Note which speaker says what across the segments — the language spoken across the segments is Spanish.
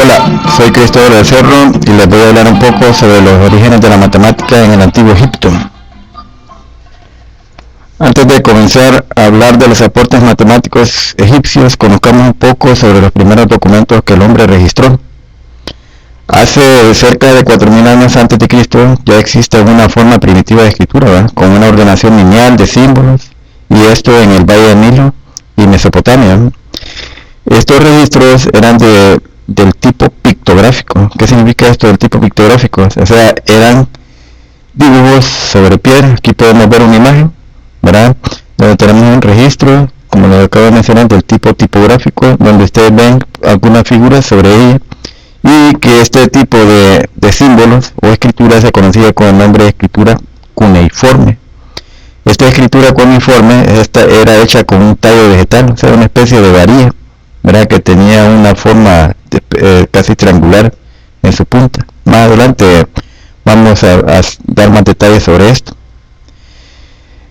Speaker 1: Hola, soy Cristóbal del Cerro y les voy a hablar un poco sobre los orígenes de la matemática en el Antiguo Egipto. Antes de comenzar a hablar de los aportes matemáticos egipcios, conozcamos un poco sobre los primeros documentos que el hombre registró. Hace cerca de 4000 años antes de Cristo ya existe una forma primitiva de escritura, con una ordenación lineal de símbolos, y esto en el Valle del Nilo y Mesopotamia. Estos registros eran del tipo pictográfico. ¿Qué significa esto del tipo pictográfico? O sea, eran dibujos sobre piedra. Aquí podemos ver una imagen, ¿verdad? Donde tenemos un registro, como lo acabo de mencionar, del tipo tipográfico, donde ustedes ven algunas figuras sobre ella, y que este tipo de símbolos o escritura se conocía con el nombre de escritura cuneiforme. Esta escritura cuneiforme era hecha con un tallo vegetal, o sea, una especie de varilla, ¿verdad? Que tenía una forma casi triangular en su punta. Más adelante vamos a dar más detalles sobre esto.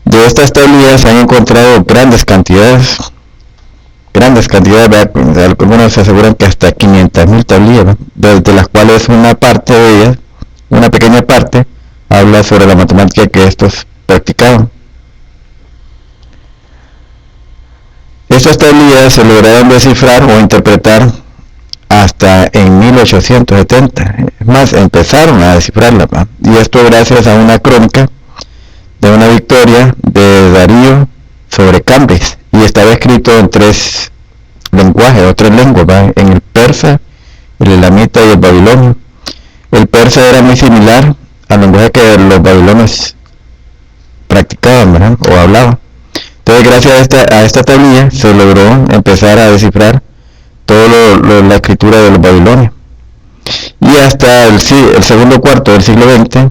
Speaker 1: De estas tablillas se han encontrado grandes cantidades, algunos se aseguran que hasta 500.000 tablillas, de las cuales una parte de ellas, una pequeña parte, habla sobre la matemática que estos practicaban. Estas tablillas se lograron descifrar o interpretar hasta en 1870. Es más, empezaron a descifrarla, y esto gracias a una crónica de una victoria de Darío sobre Cambridge, y estaba escrito en 3 lenguajes o 3 lenguas, en el persa, el elamita y el babilonio. El persa era muy similar al lenguaje que los babilonios practicaban, ¿verdad? O hablaban. Entonces, gracias a esta tablilla se logró empezar a descifrar toda la escritura de los babilonios. Y hasta el segundo cuarto del siglo XX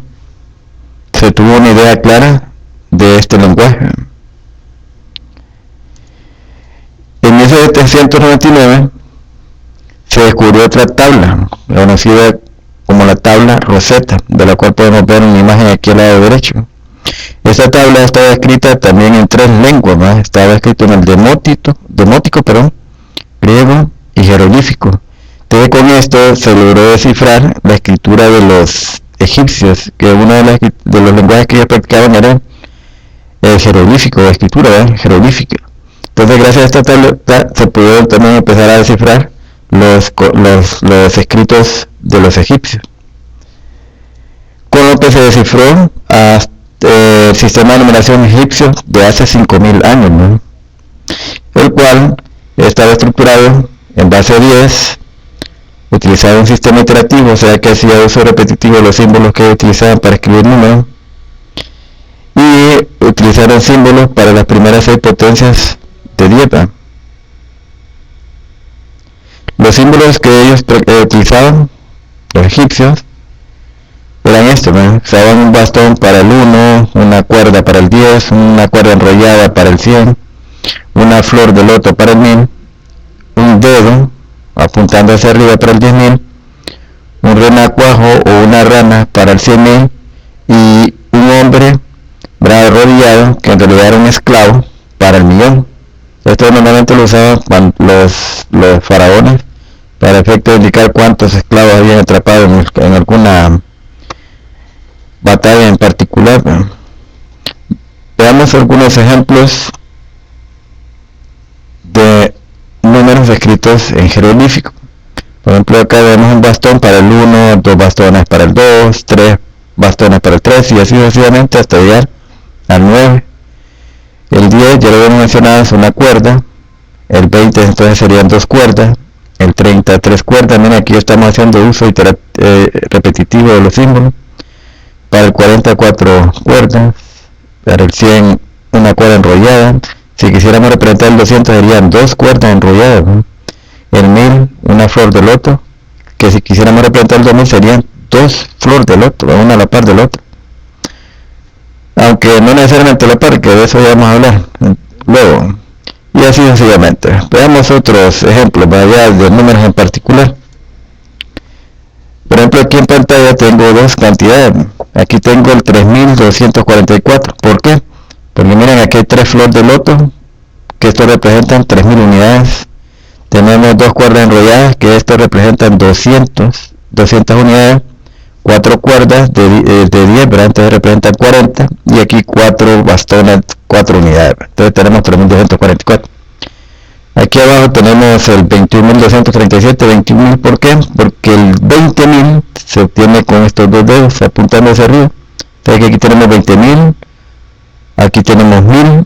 Speaker 1: se tuvo una idea clara de este lenguaje. En 1799 se descubrió otra tabla, conocida como la tabla Rosetta, de la cual podemos ver una imagen aquí al lado derecho. Esta tabla estaba escrita también en 3 lenguas, ¿no? Estaba escrito en el demótico, griego y jeroglífico. Entonces, con esto se logró descifrar la escritura de los egipcios, que uno de los lenguajes que ellos practicaban era el jeroglífico, la escritura jeroglífica. Entonces, gracias a esta tabla se pudieron también empezar a descifrar los escritos de los egipcios, con lo que se descifró hasta el sistema de numeración egipcio de hace 5000 años, ¿no? El cual estaba estructurado en base a 10, utilizaba un sistema iterativo, o sea que hacía uso repetitivo de los símbolos que utilizaban para escribir números, y utilizaron símbolos para las primeras 6 potencias de 10. Los símbolos que ellos utilizaban, los egipcios, eran estos, usaban un bastón para el 1, una cuerda para el 10, una cuerda enrollada para el 100, una flor de loto para el 1000, un dedo apuntando hacia arriba para el 10.000, un renacuajo o una rana para el 100.000, y un hombre arrodillado, que en realidad era un esclavo, para el 1.000.000. Esto normalmente lo usaban los faraones para efecto de indicar cuántos esclavos habían atrapado en alguna batalla en particular. Veamos algunos ejemplos de números escritos en jeroglífico. Por ejemplo, acá vemos un bastón para el 1, 2 bastones para el 2, 3 bastones para el 3, y así sucesivamente hasta llegar al 9. El 10, ya lo hemos mencionado, es una cuerda. El 20 entonces serían 2 cuerdas. El 30, 3 cuerdas. Miren, aquí estamos haciendo uso repetitivo de los símbolos. Para el 40, 4 cuerdas. Para el 100, una cuerda enrollada. Si quisiéramos representar el 200 serían 2 cuerdas enrolladas, ¿no? El 1000, una flor de loto, que si quisiéramos representar el 2000 serían 2 flores de loto, una a la par del otro. Aunque no necesariamente a la par, que de eso ya vamos a hablar luego. Y así sencillamente. Veamos otros ejemplos, ya de números en particular. Por ejemplo, aquí en pantalla tengo 2 cantidades. Aquí tengo el 3244. ¿Por qué? Porque miren, aquí hay 3 flores de loto, que esto representan 3000 unidades Tenemos dos cuerdas enrolladas, que esto representan 200 unidades, 4 cuerdas de 10, ¿verdad? Entonces representan 40, y aquí 4 bastones, 4 unidades, ¿verdad? Entonces tenemos 3244. Aquí abajo tenemos el 21.237, 21.000, ¿por qué? Porque el 20.000 se obtiene con estos dos dedos apuntando hacia arriba. Entonces aquí tenemos 20.000, aquí tenemos 1000,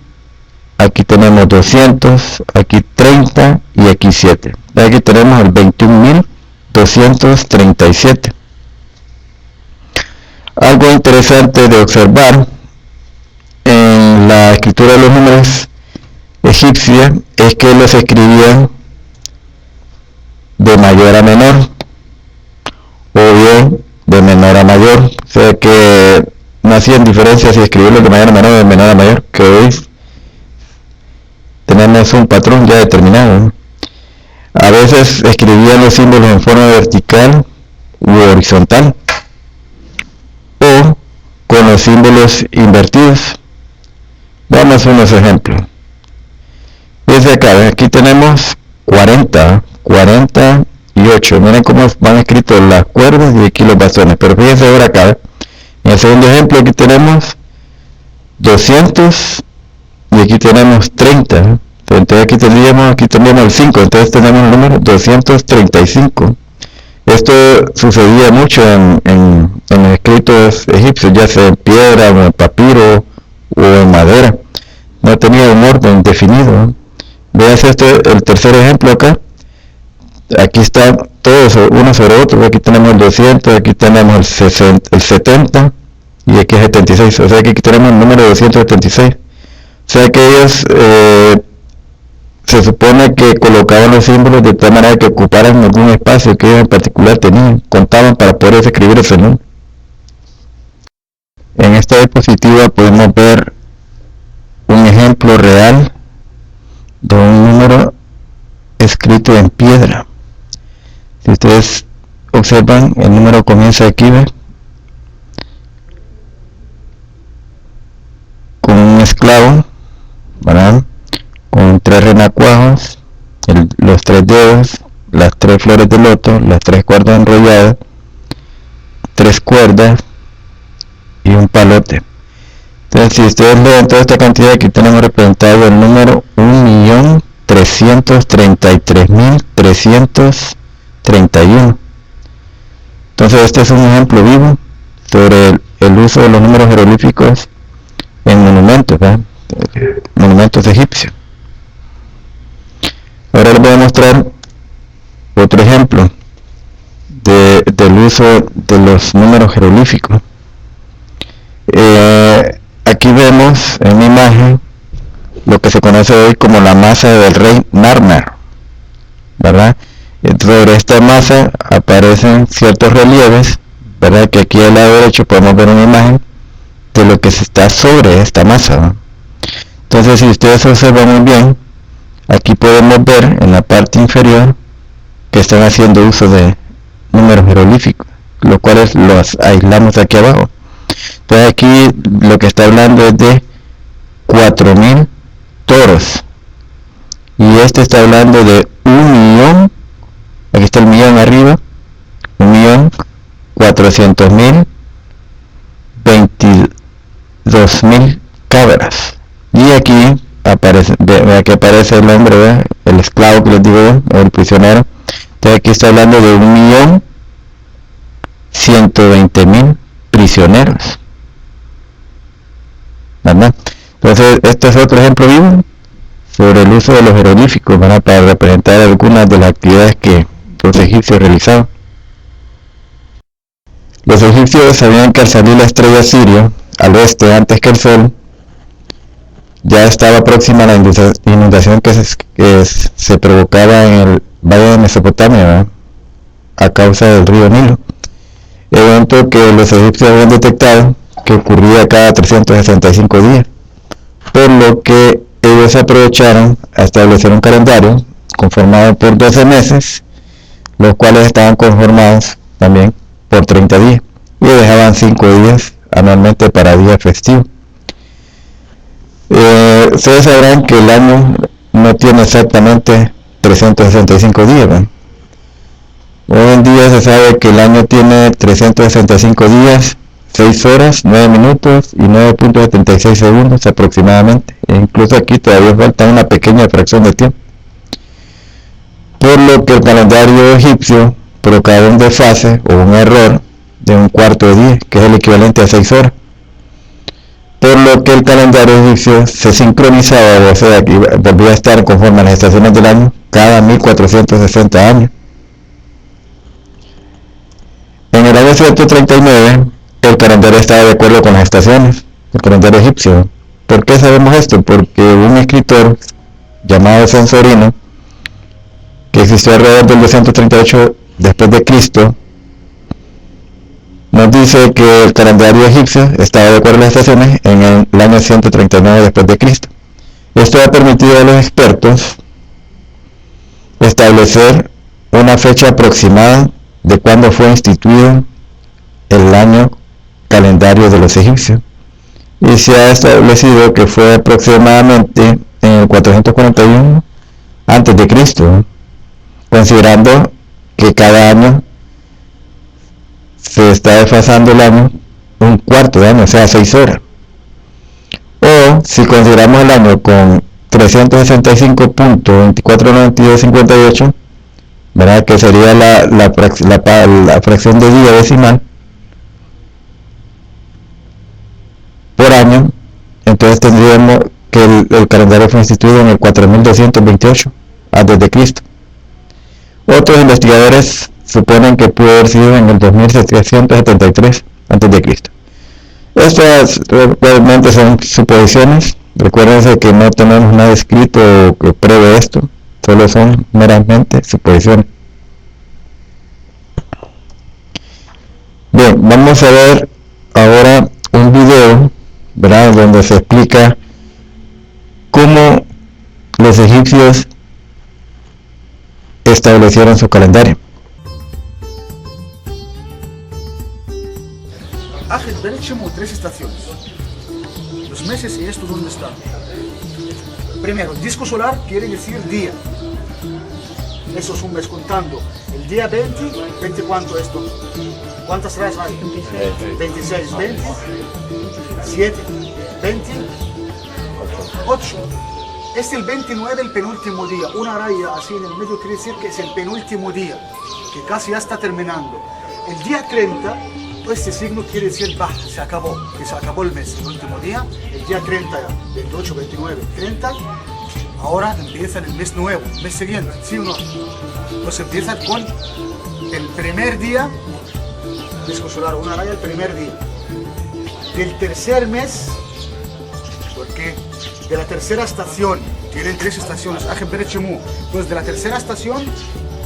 Speaker 1: aquí tenemos 200, aquí 30 y aquí 7. Aquí tenemos el 21.237. Algo interesante de observar en la escritura de los números egipcia es que los escribían de mayor a menor o bien de menor a mayor, o sea que no hacían diferencia si escribirlo de mayor a menor o de menor a mayor, que hoy tenemos un patrón ya determinado, ¿no? A veces escribían los símbolos en forma vertical u horizontal o con los símbolos invertidos. Veamos unos ejemplos. Desde acá, aquí tenemos 48. Miren cómo van escritos las cuerdas y aquí los bastones. Pero fíjense ahora acá. En el segundo ejemplo aquí tenemos 200 y aquí tenemos 30. Entonces aquí tendríamos el 5. Entonces tenemos el número 235. Esto sucedía mucho en los escritos egipcios, ya sea en piedra o en papiro o en madera. No tenía un orden definido, ¿no? Vean el tercer ejemplo acá. Aquí están todos uno sobre otro. Aquí tenemos el 200, aquí tenemos el 70 y aquí es 76. O sea que aquí tenemos el número 276. O sea que ellos se supone que colocaban los símbolos de tal manera que ocuparan algún espacio que ellos en particular tenían, contaban para poder escribir ese número. En esta diapositiva podemos ver un ejemplo real de un número escrito en piedra. Si ustedes observan, el número comienza aquí, ¿ve? Con un esclavo, ¿verdad? Con 3 renacuajos, los 3 dedos, las 3 flores de loto, las 3 cuerdas enrolladas, 3 cuerdas y un palote. Entonces, si ustedes ven toda esta cantidad, aquí tenemos representado el número 1.333.331. Entonces, este es un ejemplo vivo sobre el uso de los números jeroglíficos en monumentos, ¿verdad? Monumentos egipcios. Ahora les voy a mostrar otro ejemplo del uso de los números jeroglíficos. Aquí vemos en una imagen lo que se conoce hoy como la masa del rey Narmer, ¿verdad? Sobre esta masa aparecen ciertos relieves, ¿verdad? Que aquí al lado derecho podemos ver una imagen de lo que está sobre esta masa, ¿no? Entonces, si ustedes observan muy bien, aquí podemos ver en la parte inferior que están haciendo uso de números jeroglíficos, los cuales los aislamos aquí abajo. Entonces aquí lo que está hablando es de 4.000 toros, y este está hablando de 1.000.000, aquí está el millón arriba, 1.400.000, 22.000 cabras. Y aquí aparece, vea que aparece el hombre, ¿verdad? El esclavo que les digo, o el prisionero. Entonces aquí está hablando de 1.120.000 prisioneros, ¿verdad? Entonces este es otro ejemplo vivo sobre el uso de los jeroglíficos, ¿verdad? Para representar algunas de las actividades que los egipcios realizaban. Los egipcios sabían que al salir la estrella Sirio al oeste antes que el sol, ya estaba próxima a la inundación que se provocaba en el valle de Mesopotamia, ¿verdad? A causa del río Nilo, evento que los egipcios habían detectado que ocurría cada 365 días, por lo que ellos aprovecharon a establecer un calendario conformado por 12 meses, los cuales estaban conformados también por 30 días, y dejaban 5 días anualmente para días festivos. Ustedes sabrán que el año no tiene exactamente 365 días, ¿verdad? Hoy en día se sabe que el año tiene 365 días, 6 horas, 9 minutos y 9.76 segundos aproximadamente. E incluso aquí todavía falta una pequeña fracción de tiempo. Por lo que el calendario egipcio provocaba un desfase o un error de un cuarto de día, que es el equivalente a 6 horas. Por lo que el calendario egipcio se sincronizaba, o sea, que volvía a estar conforme a las estaciones del año cada 1460 años. En el año 139, el calendario estaba de acuerdo con las estaciones, el calendario egipcio. ¿Por qué sabemos esto? Porque un escritor llamado Censorino, que existió alrededor del 238 después de Cristo, nos dice que el calendario egipcio estaba de acuerdo con las estaciones en el año 139 después de Cristo. Esto ha permitido a los expertos establecer una fecha aproximada de cuándo fue instituido el año calendario de los egipcios, y se ha establecido que fue aproximadamente en el 441 antes de Cristo, considerando que cada año se está desfasando el año un cuarto de año, o sea, 6 horas. O si consideramos el año con 365.249258, ¿verdad? Que sería la fracción de día decimal por año, entonces tendríamos que el calendario fue instituido en el 4228 antes de Cristo. Otros investigadores suponen que pudo haber sido en el 2773 antes de Cristo. Estas realmente son suposiciones. Recuérdense que no tenemos nada escrito que pruebe esto, solo son meramente suposiciones. Bien, vamos a ver ahora un video, ¿verdad?, donde se explica cómo los egipcios establecieron su calendario.
Speaker 2: Ángel Berechemo, 3 estaciones. Los meses y esto dónde están. Primero, disco solar quiere decir día. Eso es un mes contando. El día 20, ¿20 cuánto esto? ¿Cuántas rayas hay? 26, 20, 7, 20, 8. Es el 29 el penúltimo día. Una raya así en el medio quiere decir que es el penúltimo día, que casi ya está terminando. El día 30, este signo quiere decir bah, se acabó, que se acabó el mes, el último día. El día 30, 28, 29, 30. Ahora empieza el mes nuevo, el mes siguiente, ¿sí o no? Pues empieza con el primer día, disco solar, una raya el primer día. Del tercer mes, porque de la tercera estación, tienen 3 estaciones, Ángel Berechemo. Entonces de la tercera estación,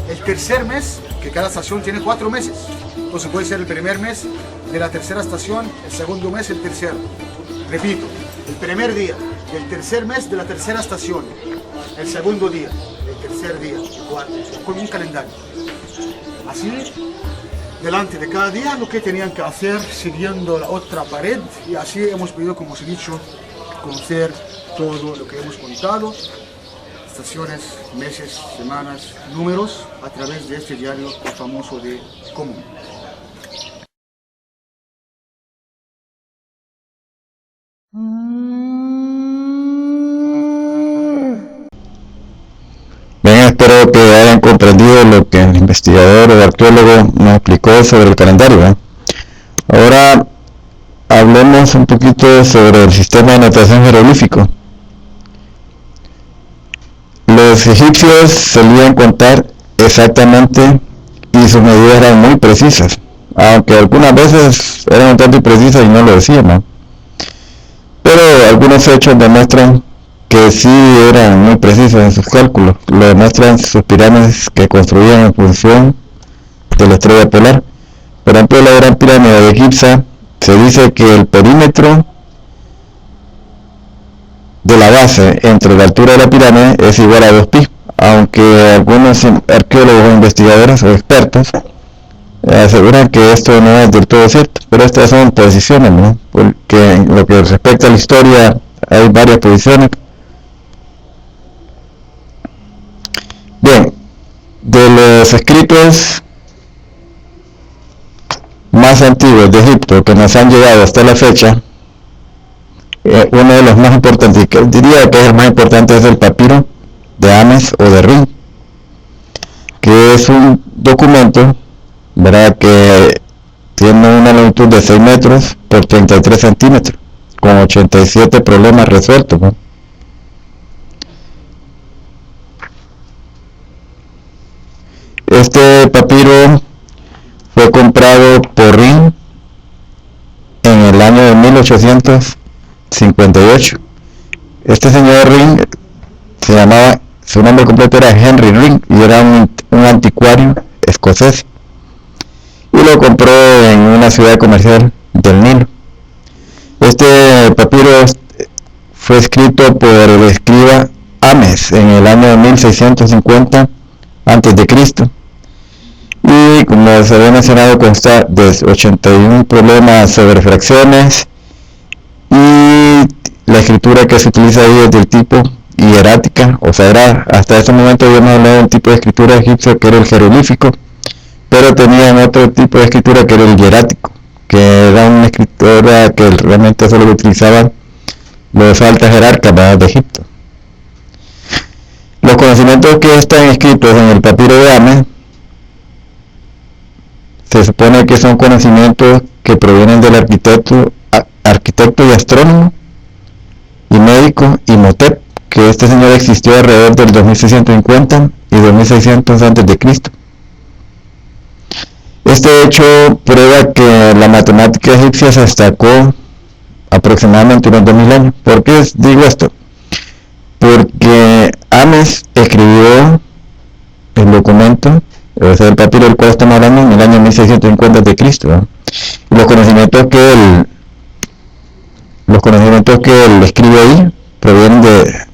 Speaker 2: el tercer mes, que cada estación tiene 4 meses. Entonces puede ser el primer mes de la tercera estación, el segundo mes, el tercero. Repito, el primer día del tercer mes de la tercera estación, el segundo día del tercer día, el cuarto, con un calendario. Así, delante de cada día, lo que tenían que hacer siguiendo la otra pared, y así hemos podido, como os he dicho, conocer todo lo que hemos contado, estaciones, meses, semanas, números, a través de este diario famoso de Común.
Speaker 1: Bien, espero que hayan comprendido lo que el investigador o el arqueólogo nos explicó sobre el calendario, ¿eh? Ahora hablemos un poquito sobre el sistema de notación jeroglífico. Los egipcios solían contar exactamente y sus medidas eran muy precisas, aunque algunas veces eran un tanto imprecisas y no lo decían, ¿no? Pero algunos hechos demuestran que sí eran muy precisos en sus cálculos. Lo demuestran sus pirámides que construían en función de la estrella polar. Por ejemplo, la gran pirámide de Giza, se dice que el perímetro de la base entre la altura de la pirámide es igual a 2pi, aunque algunos arqueólogos o investigadores o expertos aseguran que esto no es del todo cierto, pero estas son posiciones, ¿no? Porque en lo que respecta a la historia hay varias posiciones. Bien, de los escritos más antiguos de Egipto que nos han llegado hasta la fecha, uno de los más importantes, que diría que es el más importante, es el papiro de Ames o de Rin, que es un documento, ¿verdad?, que tiene una longitud de 6 metros por 33 centímetros, con 87 problemas resueltos, ¿no? Este papiro fue comprado por Rin en el año de 1858. Este señor Rin se llamaba, su nombre completo era Henry Rin, y era un anticuario escocés, y lo compró en una ciudad comercial del Nilo. Este papiro fue escrito por el escriba Ames en el año de 1650 a.C. y, como se había mencionado, consta de 81 problemas sobre fracciones, y la escritura que se utiliza ahí es del tipo hierática o sagrada. Hasta ese momento habíamos hablado de un tipo de escritura egipcio que era el jeroglífico, pero tenían otro tipo de escritura que era el hierático, que era una escritura que realmente solo utilizaban los altos jerarcas de Egipto. Los conocimientos que están escritos en el papiro de Ames se supone que son conocimientos que provienen del arquitecto y astrónomo y médico Imhotep, que este señor existió alrededor del 2650 y 2600 a.C. Este hecho prueba que la matemática egipcia se destacó aproximadamente unos 2000 años. ¿Por qué digo esto? Porque Ames escribió el documento, o sea, el papiro del cual estamos hablando, en el año 1650 a.C. Y los conocimientos que él escribe ahí provienen de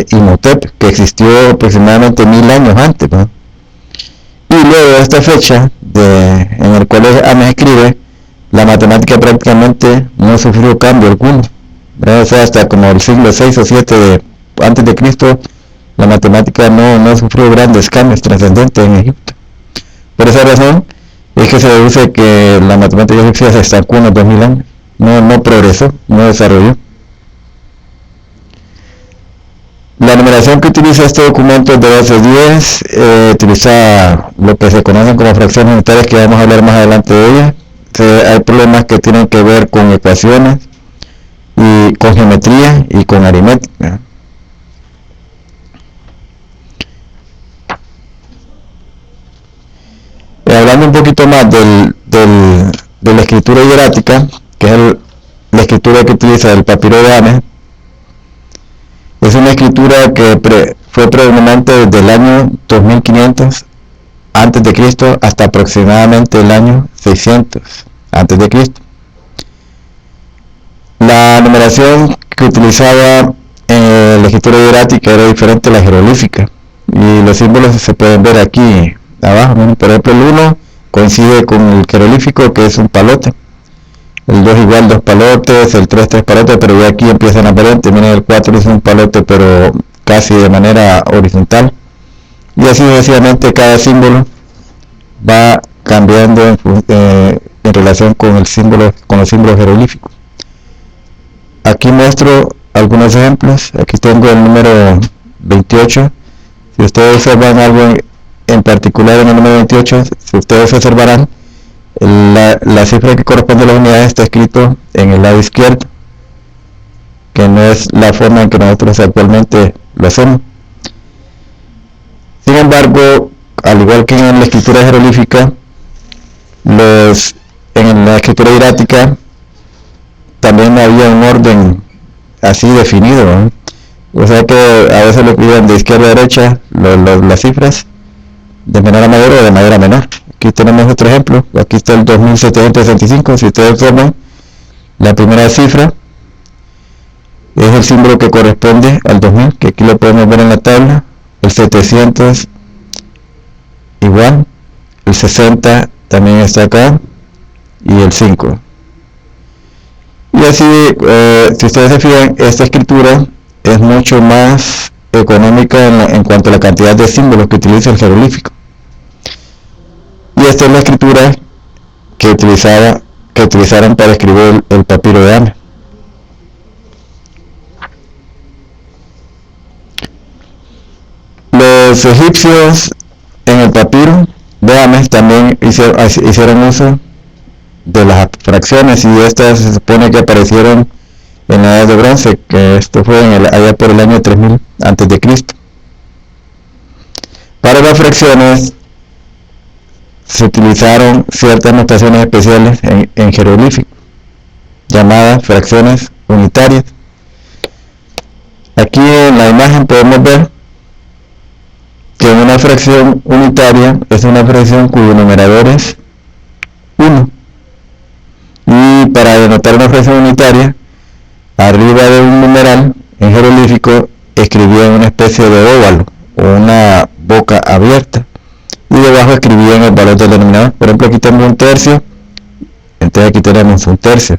Speaker 1: Imhotep, que existió aproximadamente 1000 años antes, ¿no? Y luego de esta fecha en el cual Ames escribe, la matemática prácticamente no sufrió cambio alguno, ¿verdad? O sea, hasta como el siglo 6 o 7 antes de Cristo, la matemática no sufrió grandes cambios trascendentes en Egipto. Por esa razón es que se deduce que la matemática egipcia se estancó unos 2000 años, no progresó, no desarrolló. La numeración que utiliza este documento es de base 10, utiliza lo que se conocen como fracciones unitarias, que vamos a hablar más adelante de ellas. Hay problemas que tienen que ver con ecuaciones, y con geometría y con aritmética. Hablando un poquito más de la escritura hierática, que es la escritura que utiliza el papiro de Ames, es una escritura que fue predominante desde el año 2500 a.C. hasta aproximadamente el año 600 a.C. La numeración que utilizaba en la escritura hierática era diferente a la jeroglífica, y los símbolos se pueden ver aquí abajo. Por ejemplo, el 1 coincide con el jeroglífico, que es un palote, el 2 igual 2 palotes, el 3 3 palotes, pero ya aquí empiezan a aparente. Miren, el 4 es un palote pero casi de manera horizontal, y así sucesivamente cada símbolo va cambiando en relación con los símbolos jeroglíficos. Aquí muestro algunos ejemplos. Aquí tengo el número 28. Si ustedes observan algo en particular en el número 28, si ustedes observarán, la cifra que corresponde a las unidades está escrito en el lado izquierdo, que no es la forma en que nosotros actualmente lo hacemos. Sin embargo, al igual que en la escritura jeroglífica, en la escritura hierática también había un orden así definido, ¿no? O sea que a veces lo escribían de izquierda a derecha las cifras, de menor a mayor o de mayor a menor. Aquí tenemos otro ejemplo. Aquí está el 2765. Si ustedes observan, la primera cifra es el símbolo que corresponde al 2000, que aquí lo podemos ver en la tabla. El 700 igual, el 60 también está acá, y el 5. Y así, si ustedes se fijan, esta escritura es mucho más económica en cuanto a la cantidad de símbolos que utiliza el jeroglífico. Y esta es la escritura que utilizaron para escribir el papiro de Ame. Los egipcios en el papiro de Ame también hicieron uso de las fracciones, y estas se supone que aparecieron en la edad de bronce, que esto fue allá por el año 3000 a.C. Para las fracciones se utilizaron ciertas notaciones especiales en jeroglífico, llamadas fracciones unitarias. Aquí en la imagen podemos ver que una fracción unitaria es una fracción cuyo numerador es 1. Y para denotar una fracción unitaria, arriba de un numeral en jeroglífico escribían una especie de óvalo o una boca abierta, y debajo escribían el valor del denominador. Por ejemplo, aquí tenemos un tercio, entonces aquí tenemos un tercio.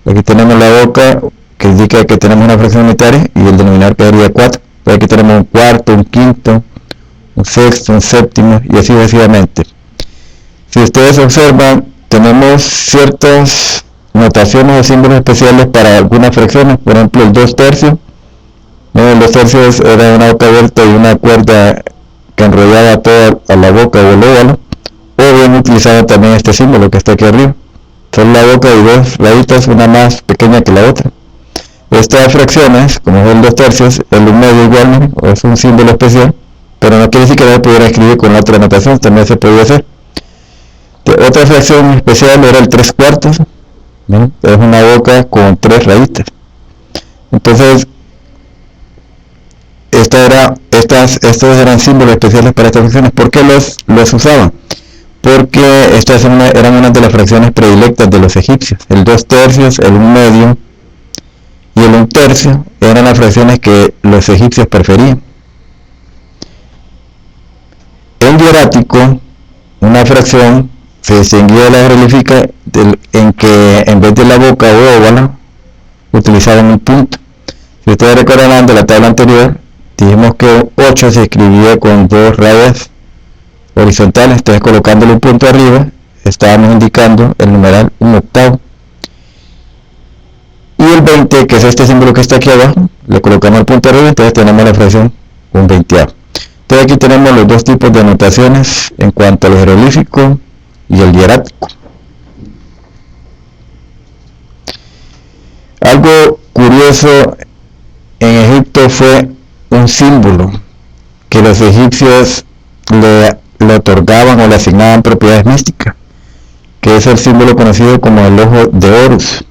Speaker 1: Aquí tenemos la boca que indica que tenemos una fracción unitaria y el denominador quedaría 4. Entonces aquí tenemos un cuarto, un quinto, un sexto, un séptimo, y así sucesivamente. Si ustedes observan, tenemos ciertas notaciones o símbolos especiales para algunas fracciones. Por ejemplo, el 2 tercios. El 2 tercios era una boca abierta y una cuerda que enrollaba toda a la boca o el óvalo. O bien utilizaba también este símbolo que está aquí arriba. Solo la boca y dos rayitas, una más pequeña que la otra. Estas fracciones, como es el 2 tercios, el 1 medio igual, es un símbolo especial, pero no quiere decir que no pudiera escribir con la otra notación, también se podía hacer. Otra fracción especial era el 3 cuartos, ¿no? Es una boca con 3 rayitas. Entonces, estos eran símbolos especiales para estas fracciones. ¿Por qué los usaban? Porque estas eran una de las fracciones predilectas de los egipcios. El 2 tercios, el 1 medio y el 1 tercio eran las fracciones que los egipcios preferían. En hierático, una fracción se distinguía de la jeroglífica en que en vez de la boca o óvalo utilizaban un punto. Si ustedes recordarán de la tabla anterior, dijimos que 8 se escribía con 2 rayas horizontales, entonces colocándole un punto arriba estábamos indicando el numeral 1/8. Y el 20, que es este símbolo que está aquí abajo, le colocamos el punto arriba, entonces tenemos la fracción 1/20. Entonces aquí tenemos los dos tipos de notaciones en cuanto al jeroglífico y el hierático. Algo curioso en Egipto fue un símbolo que los egipcios le otorgaban o le asignaban propiedades místicas, que es el símbolo conocido como el ojo de Horus.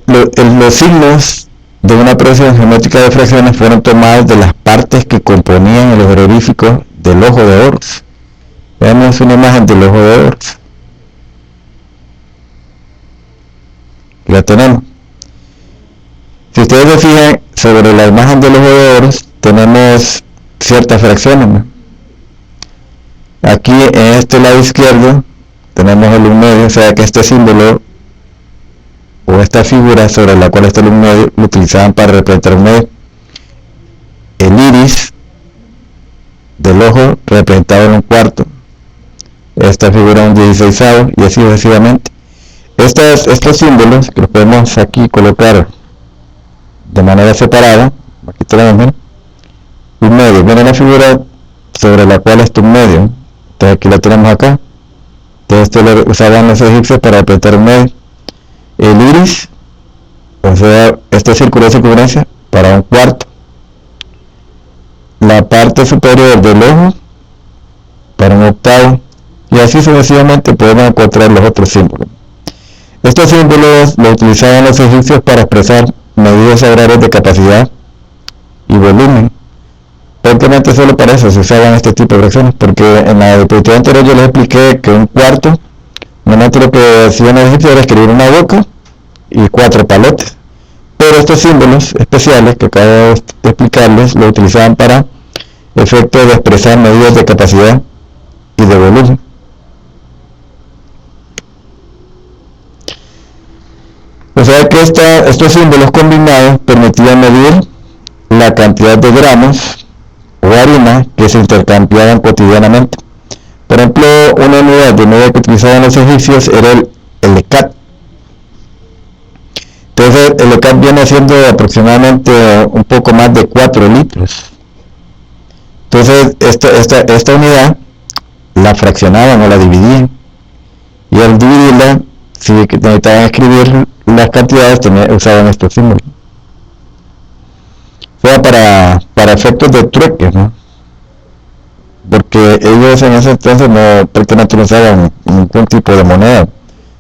Speaker 1: Los signos de una progresión geométrica de fracciones fueron tomados de las partes que componían el jeroglífico del ojo de Horus. Veamos una imagen del ojo de Horus. La tenemos. Si ustedes se fijan, sobre la imagen del ojo de Horus tenemos ciertas fracciones, ¿no? Aquí en este lado izquierdo tenemos el 1 medio, o sea que este símbolo o esta figura sobre la cual está el 1 medio lo utilizaban para representar un medio. El iris del ojo representado en 1/4, esta figura un 16avo, y así sucesivamente. Estos símbolos que los podemos aquí colocar de manera separada, aquí tenemos, miren, 1 medio, miren la figura sobre la cual está 1 medio, entonces aquí la tenemos acá. Entonces esto lo usaban los egipcios para representar 1 medio. El iris, o sea, este círculo de circunferencia para 1/4. La parte superior del ojo para 1/8, y así sucesivamente podemos encontrar los otros símbolos. Estos símbolos los utilizaban los egipcios para expresar medidas agrarias de capacidad y volumen. Prácticamente solo para eso se usaban este tipo de fracciones, porque en la diapositiva anterior yo les expliqué que 1/4, normalmente lo que hacían los egipcios era escribir una boca y 4 palotes. Pero estos símbolos especiales que acabo de explicarles lo utilizaban para efectos de expresar medidas de capacidad y de volumen. Los sea que estos símbolos combinados permitían medir la cantidad de gramos o harina que se intercambiaban cotidianamente. Por ejemplo, una unidad de medida que utilizaban los egipcios era el ecat. Entonces el ecat viene siendo aproximadamente un poco más de 4 litros. Entonces esta unidad la fraccionaban o la dividían, y al dividirla, si necesitaban escribir las cantidades, usaban estos símbolos. O sea, para efectos de trueques, ¿no? Porque ellos en ese entonces prácticamente no usaban ningún tipo de moneda,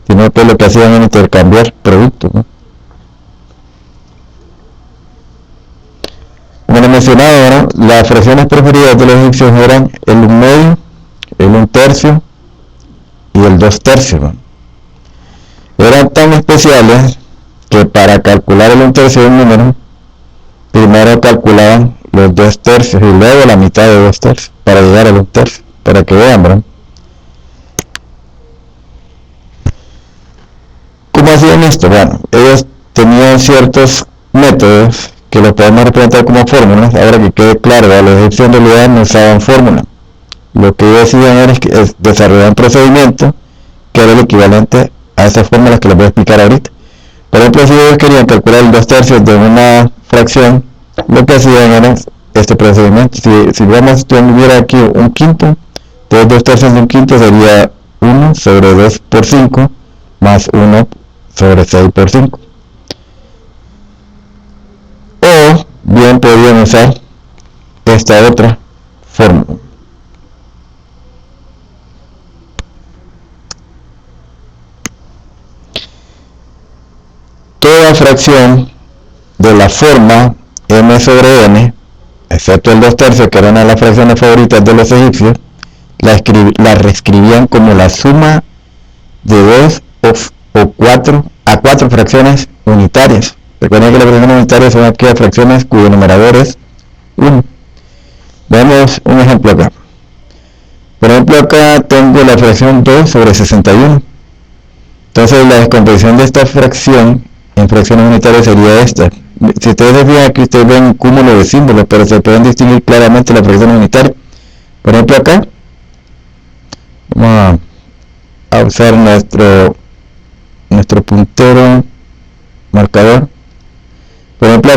Speaker 1: sino que lo que hacían era intercambiar productos, ¿no? Como les mencionaba, ¿no? Las fracciones preferidas de los egipcios eran el 1/2, el 1/3 y el 2/3, ¿no? Eran tan especiales que para calcular el 1/3 de un número, primero calculaban los 2/3 y luego la mitad de 2/3 para llegar al 1/3, para que vean, ¿verdad? ¿Cómo hacían esto? Bueno, ellos tenían ciertos métodos que los podemos representar como fórmulas. Ahora que quede claro, los egipcios en realidad no usaban fórmulas. Lo que ellos hacían era desarrollar un procedimiento que era el equivalente a esas fórmulas que les voy a explicar ahorita. Por ejemplo, si ellos querían calcular el 2/3 de una fracción, lo que hacían era este procedimiento. Si vamos, tuviera aquí un quinto, entonces 2/3 de un quinto sería 1 sobre 2 por 5 más 1 sobre 6 por 5. O bien podrían usar esta otra fórmula. Toda fracción de la forma m sobre n, excepto el 2/3, que era una de las fracciones favoritas de los egipcios, la reescribían como la suma de 2 o 4 fracciones unitarias. Recuerden que las fracciones unitarias son aquellas fracciones cuyo numerador es 1. Veamos un ejemplo acá. Por ejemplo, acá tengo la fracción 2 sobre 61. Entonces la descomposición de esta fracción en fracciones unitarias sería esta. Si ustedes se fijan aquí, ustedes ven un cúmulo de símbolos, pero se pueden distinguir claramente las fracciones unitarias. Por ejemplo, acá vamos a usar nuestro puntero marcador. Por ejemplo,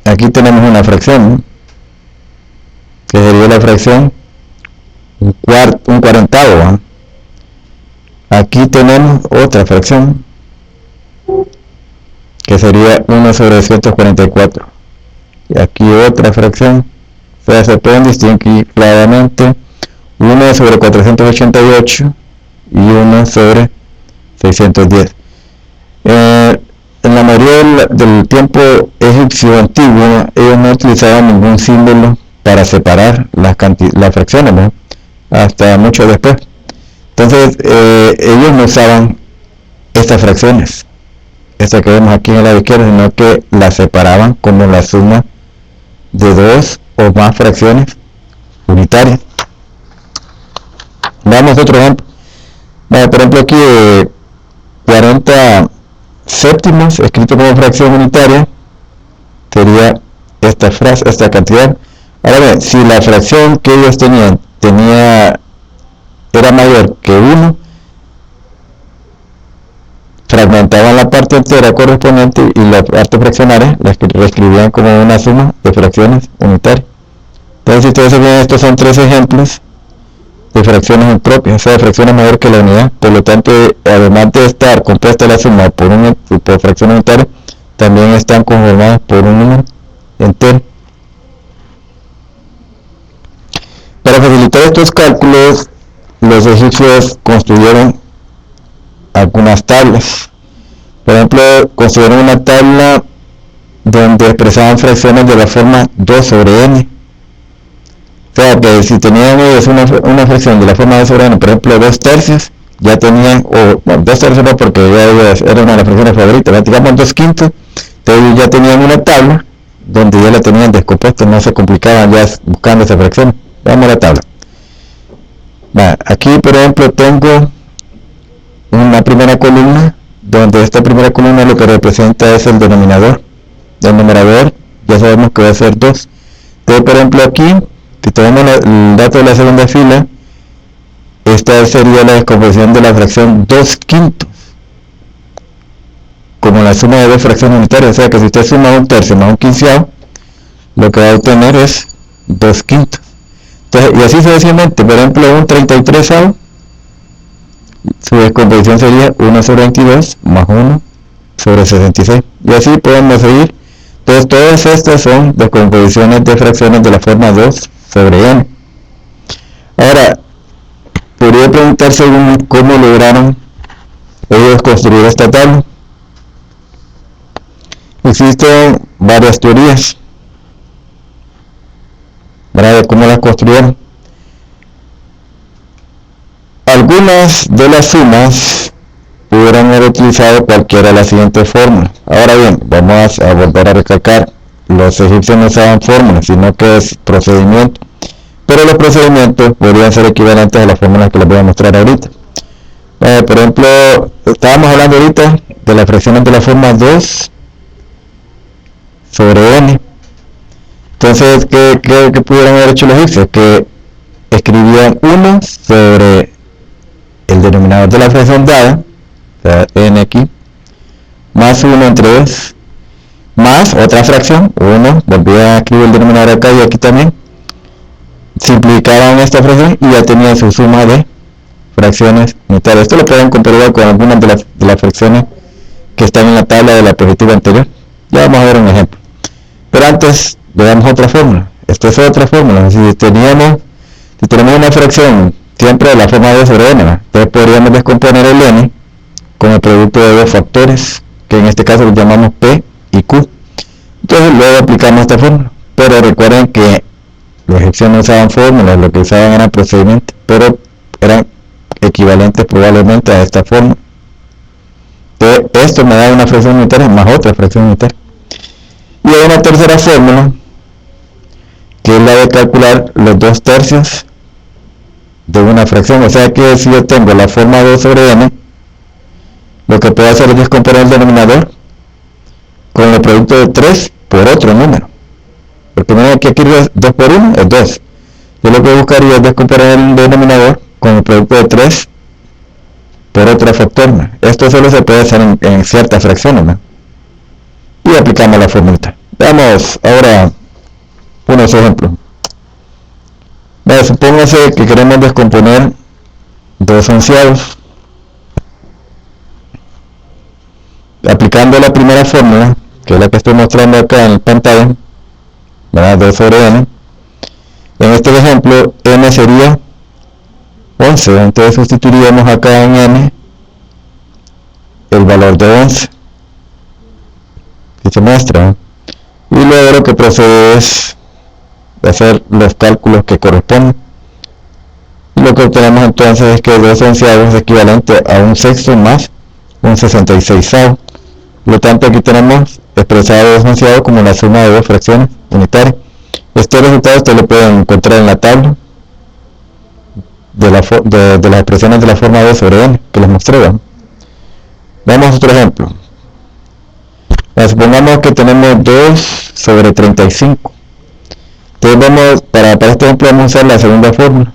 Speaker 1: aquí tenemos una fracción, ¿no? Que sería la fracción un cuarentavo, ¿no? Aquí tenemos otra fracción que sería 1 sobre 244, y aquí otra fracción. O sea, se pueden distinguir claramente 1 sobre 488 y 1 sobre 610. En la mayoría del tiempo egipcio antiguo, ellos no utilizaban ningún símbolo para separar las fracciones, ¿no? Hasta mucho después. Entonces ellos no usaban estas fracciones, esta que vemos aquí en el lado izquierdo, sino que las separaban como la suma de 2 o más fracciones unitarias. Veamos otro ejemplo. Bueno, por ejemplo, aquí 40 séptimos escrito como fracción unitaria sería esta cantidad. Ahora bien, si la fracción que ellos tenían era mayor que 1, fragmentaban la parte entera correspondiente y la parte fraccionaria la reescribían como una suma de fracciones unitarias. Entonces, si ustedes se ven, estos son 3 ejemplos de fracciones impropias, o sea, de fracciones mayor que la unidad. Por lo tanto, además de estar compuesta la suma por fracciones unitarias, también están conformadas por un número entero. Para facilitar estos cálculos, los egipcios construyeron algunas tablas. Por ejemplo, construyeron una tabla donde expresaban fracciones de la forma 2 sobre n. O sea, que si tenían ellos una fracción de la forma 2 sobre n, por ejemplo 2/3, ya tenían, o bueno, 2/3 no, porque ya era una de las fracciones favoritas, digamos 2/5, entonces ya tenían una tabla donde ya la tenían descompuesta, no se complicaban ya buscando esa fracción. Veamos la tabla. Aquí, por ejemplo, tengo una primera columna, donde esta primera columna lo que representa es el denominador. El numerador ya sabemos que va a ser 2. Entonces, por ejemplo, aquí, si tenemos el dato de la segunda fila, esta sería la descomposición de la fracción 2/5, como la suma de dos fracciones unitarias. O sea que si usted suma un tercio más un quinceavo, lo que va a obtener es 2/5. Entonces, y así sucesivamente. Por ejemplo, un 33avo, su descomposición sería 1 sobre 22 más 1 sobre 66. Y así podemos seguir. Entonces, todas estas son descomposiciones de fracciones de la forma 2 sobre n. Ahora, podría preguntarse cómo lograron ellos construir esta tabla. Existen varias teorías de cómo las construyeron. Algunas de las sumas pudieran haber utilizado cualquiera de las siguientes fórmulas. Ahora bien, vamos a volver a recalcar, los egipcios no usaban fórmulas, sino que es procedimiento. Pero los procedimientos podrían ser equivalentes a las fórmulas que les voy a mostrar ahorita. Por ejemplo, estábamos hablando ahorita de las fracciones de la forma 2 sobre n. Entonces, ¿qué pudieran haber hecho los egipcios? Que escribían 1 sobre el denominador de la fracción dada, o sea, n aquí, más 1 entre 2, más otra fracción, 1, volvían a escribir el denominador acá y aquí también, simplificaban esta fracción y ya tenían su suma de fracciones unitarias. Esto lo pueden comprobar con algunas de las fracciones que están en la tabla de la diapositiva anterior. Ya vamos a ver un ejemplo. Pero antes, veamos otra fórmula. Esta es otra fórmula. Si tenemos una fracción siempre de la forma 2 sobre n, entonces podríamos descomponer el n con el producto de dos factores, que en este caso los llamamos p y q. Entonces luego aplicamos esta fórmula. Pero recuerden que los egipcios no usaban fórmulas, lo que usaban eran procedimientos, pero eran equivalentes probablemente a esta fórmula. Entonces esto me da una fracción unitaria más otra fracción unitaria. Y hay una tercera fórmula, que es la de calcular los 2/3 de una fracción. O sea que si yo tengo la forma 2 sobre n, lo que puedo hacer es descomponer el denominador con el producto de 3 por otro número. Porque miren que aquí 2 por 1 es 2. Yo lo que buscaría es descomponer el denominador con el producto de 3 por otro factor, ¿no? Esto solo se puede hacer en ciertas fracciones, ¿no? Y aplicamos la fórmula. Veamos ahora unos ejemplos. Supóngase que queremos descomponer 2 onceavos. Aplicando la primera fórmula, que es la que estoy mostrando acá en la pantalla, 2 sobre n. En este ejemplo, n sería 11. Entonces sustituiríamos acá en n el valor de 11 que se muestra, y luego lo que procede es hacer los cálculos que corresponden, y lo que obtenemos entonces es que 2 onceavos es equivalente a 1/6 más 1/66. Por lo tanto, aquí tenemos expresado 2 onceavos como la suma de dos fracciones unitarias. Este resultado ustedes lo pueden encontrar en la tabla de las expresiones de la forma 2 sobre n que les mostré, ¿no? Veamos otro ejemplo. Supongamos que tenemos 2 sobre 35. Entonces para este ejemplo vamos a usar la segunda fórmula,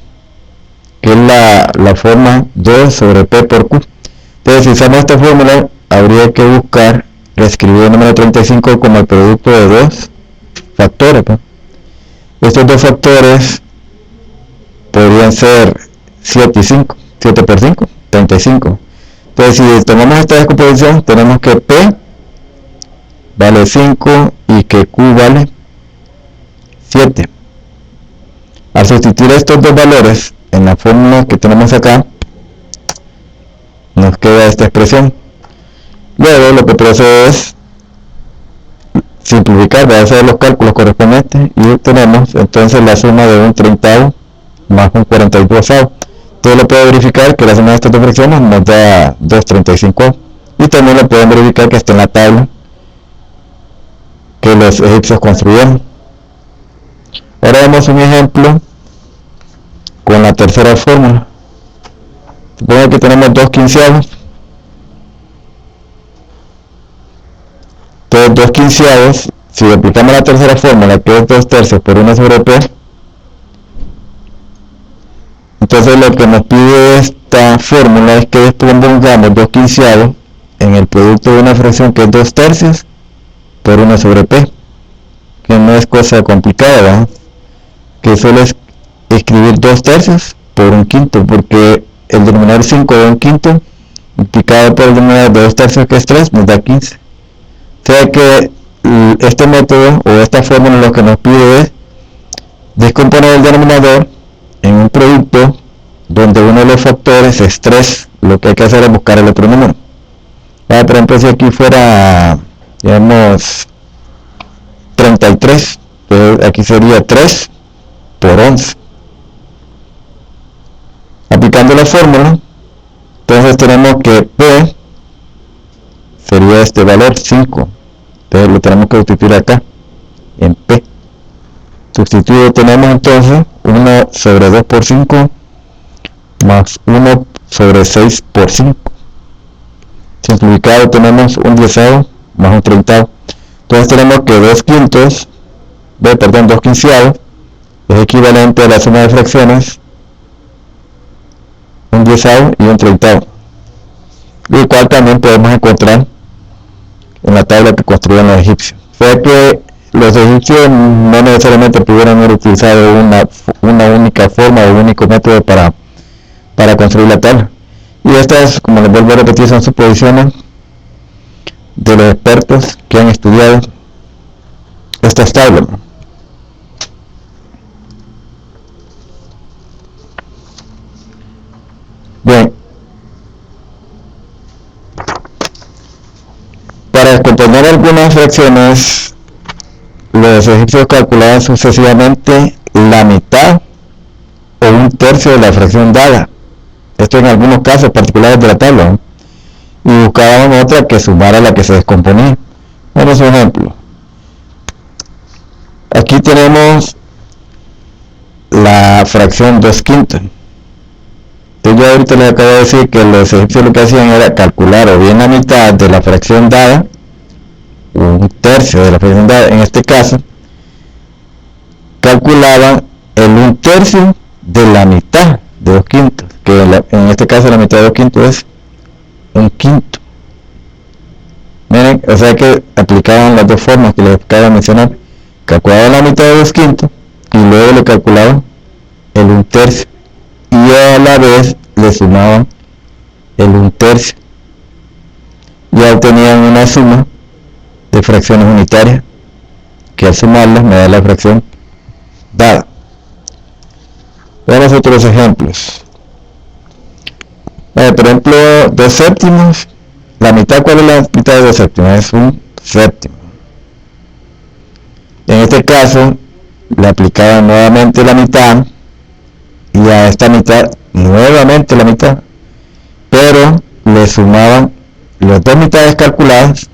Speaker 1: que es la forma 2 sobre p por q. Entonces, si usamos esta fórmula, habría que buscar reescribir el número 35 como el producto de dos factores, ¿no? Estos dos factores podrían ser 7 y 5. 7 por 5, 35. Entonces, si tomamos esta descomposición, tenemos que p vale 5 y que q vale 7. Al sustituir estos dos valores en la fórmula que tenemos acá, nos queda esta expresión. Luego lo que procede es simplificar, voy a hacer los cálculos correspondientes y obtenemos entonces la suma de un 30avo más un 42avo. Entonces lo puedo verificar que la suma de estas dos fracciones nos da 2/35. Y también lo pueden verificar que está en la tabla que los egipcios construyeron. Ahora vemos un ejemplo con la tercera fórmula. Supongo que tenemos 2/15. Entonces 2 quinceavos, si aplicamos la tercera fórmula, que es 2 tercios por 1 sobre P, entonces lo que nos pide esta fórmula es que después pongamos 2 quinceavos en el producto de una fracción que es 2 tercios por 1 sobre P, que no es cosa complicada, ¿verdad? Que solo es escribir 2 tercios por 1 quinto, porque el denominador 5 de 1 quinto multiplicado por el denominador de 2 tercios, que es 3, nos da 15. O sea que este método o esta fórmula lo que nos pide es descomponer el denominador en un producto donde uno de los factores es 3. Lo que hay que hacer es buscar el otro número. Por ejemplo, si aquí fuera, digamos, 33, pues aquí sería 3 por 11. Aplicando la fórmula, entonces tenemos que P sería este valor 5. Entonces lo tenemos que sustituir acá en P. Sustituido tenemos entonces 1 sobre 2 por 5 más 1 sobre 6 por 5. Simplificado tenemos un 10avo más un 30avo. Entonces tenemos que 2 quinceavos es equivalente a la suma de fracciones un 10avo y un 30avo, el cual también podemos encontrar en la tabla que construyeron los egipcios. Fue que los egipcios no necesariamente pudieron haber utilizado una única forma o un único método para construir la tabla. Y estas, como les vuelvo a repetir, son suposiciones de los expertos que han estudiado estas tablas. Bien, para descomponer algunas fracciones, los egipcios calculaban sucesivamente la mitad o un tercio de la fracción dada. Esto en algunos casos particulares de la tabla, ¿no? Y buscaban otra que sumara a la que se descomponía. Vamos a un ejemplo. Aquí tenemos la fracción 2 quintos. Entonces yo ahorita les acabo de decir que los egipcios lo que hacían era calcular o bien la mitad de la fracción dada o un tercio de la fracción dada. En este caso calculaban el 1 tercio de la mitad de 2 quintos, que en este caso la mitad de 2 quintos es 1 quinto. Miren, o sea que aplicaban las dos formas que les acabo de mencionar. Calculaban la mitad de 2 quintos y luego le calculaban el 1 tercio y a la vez le sumaban el 1 tercio. Ya obtenían una suma de fracciones unitarias que al sumarlas me da la fracción dada. Veamos otros ejemplos. Por ejemplo, 2 séptimos. La mitad, ¿cuál es la mitad de 2 séptimos? Es 1 séptimo. En este caso, le aplicaban nuevamente la mitad y a esta mitad nuevamente la mitad, pero le sumaban las dos mitades calculadas,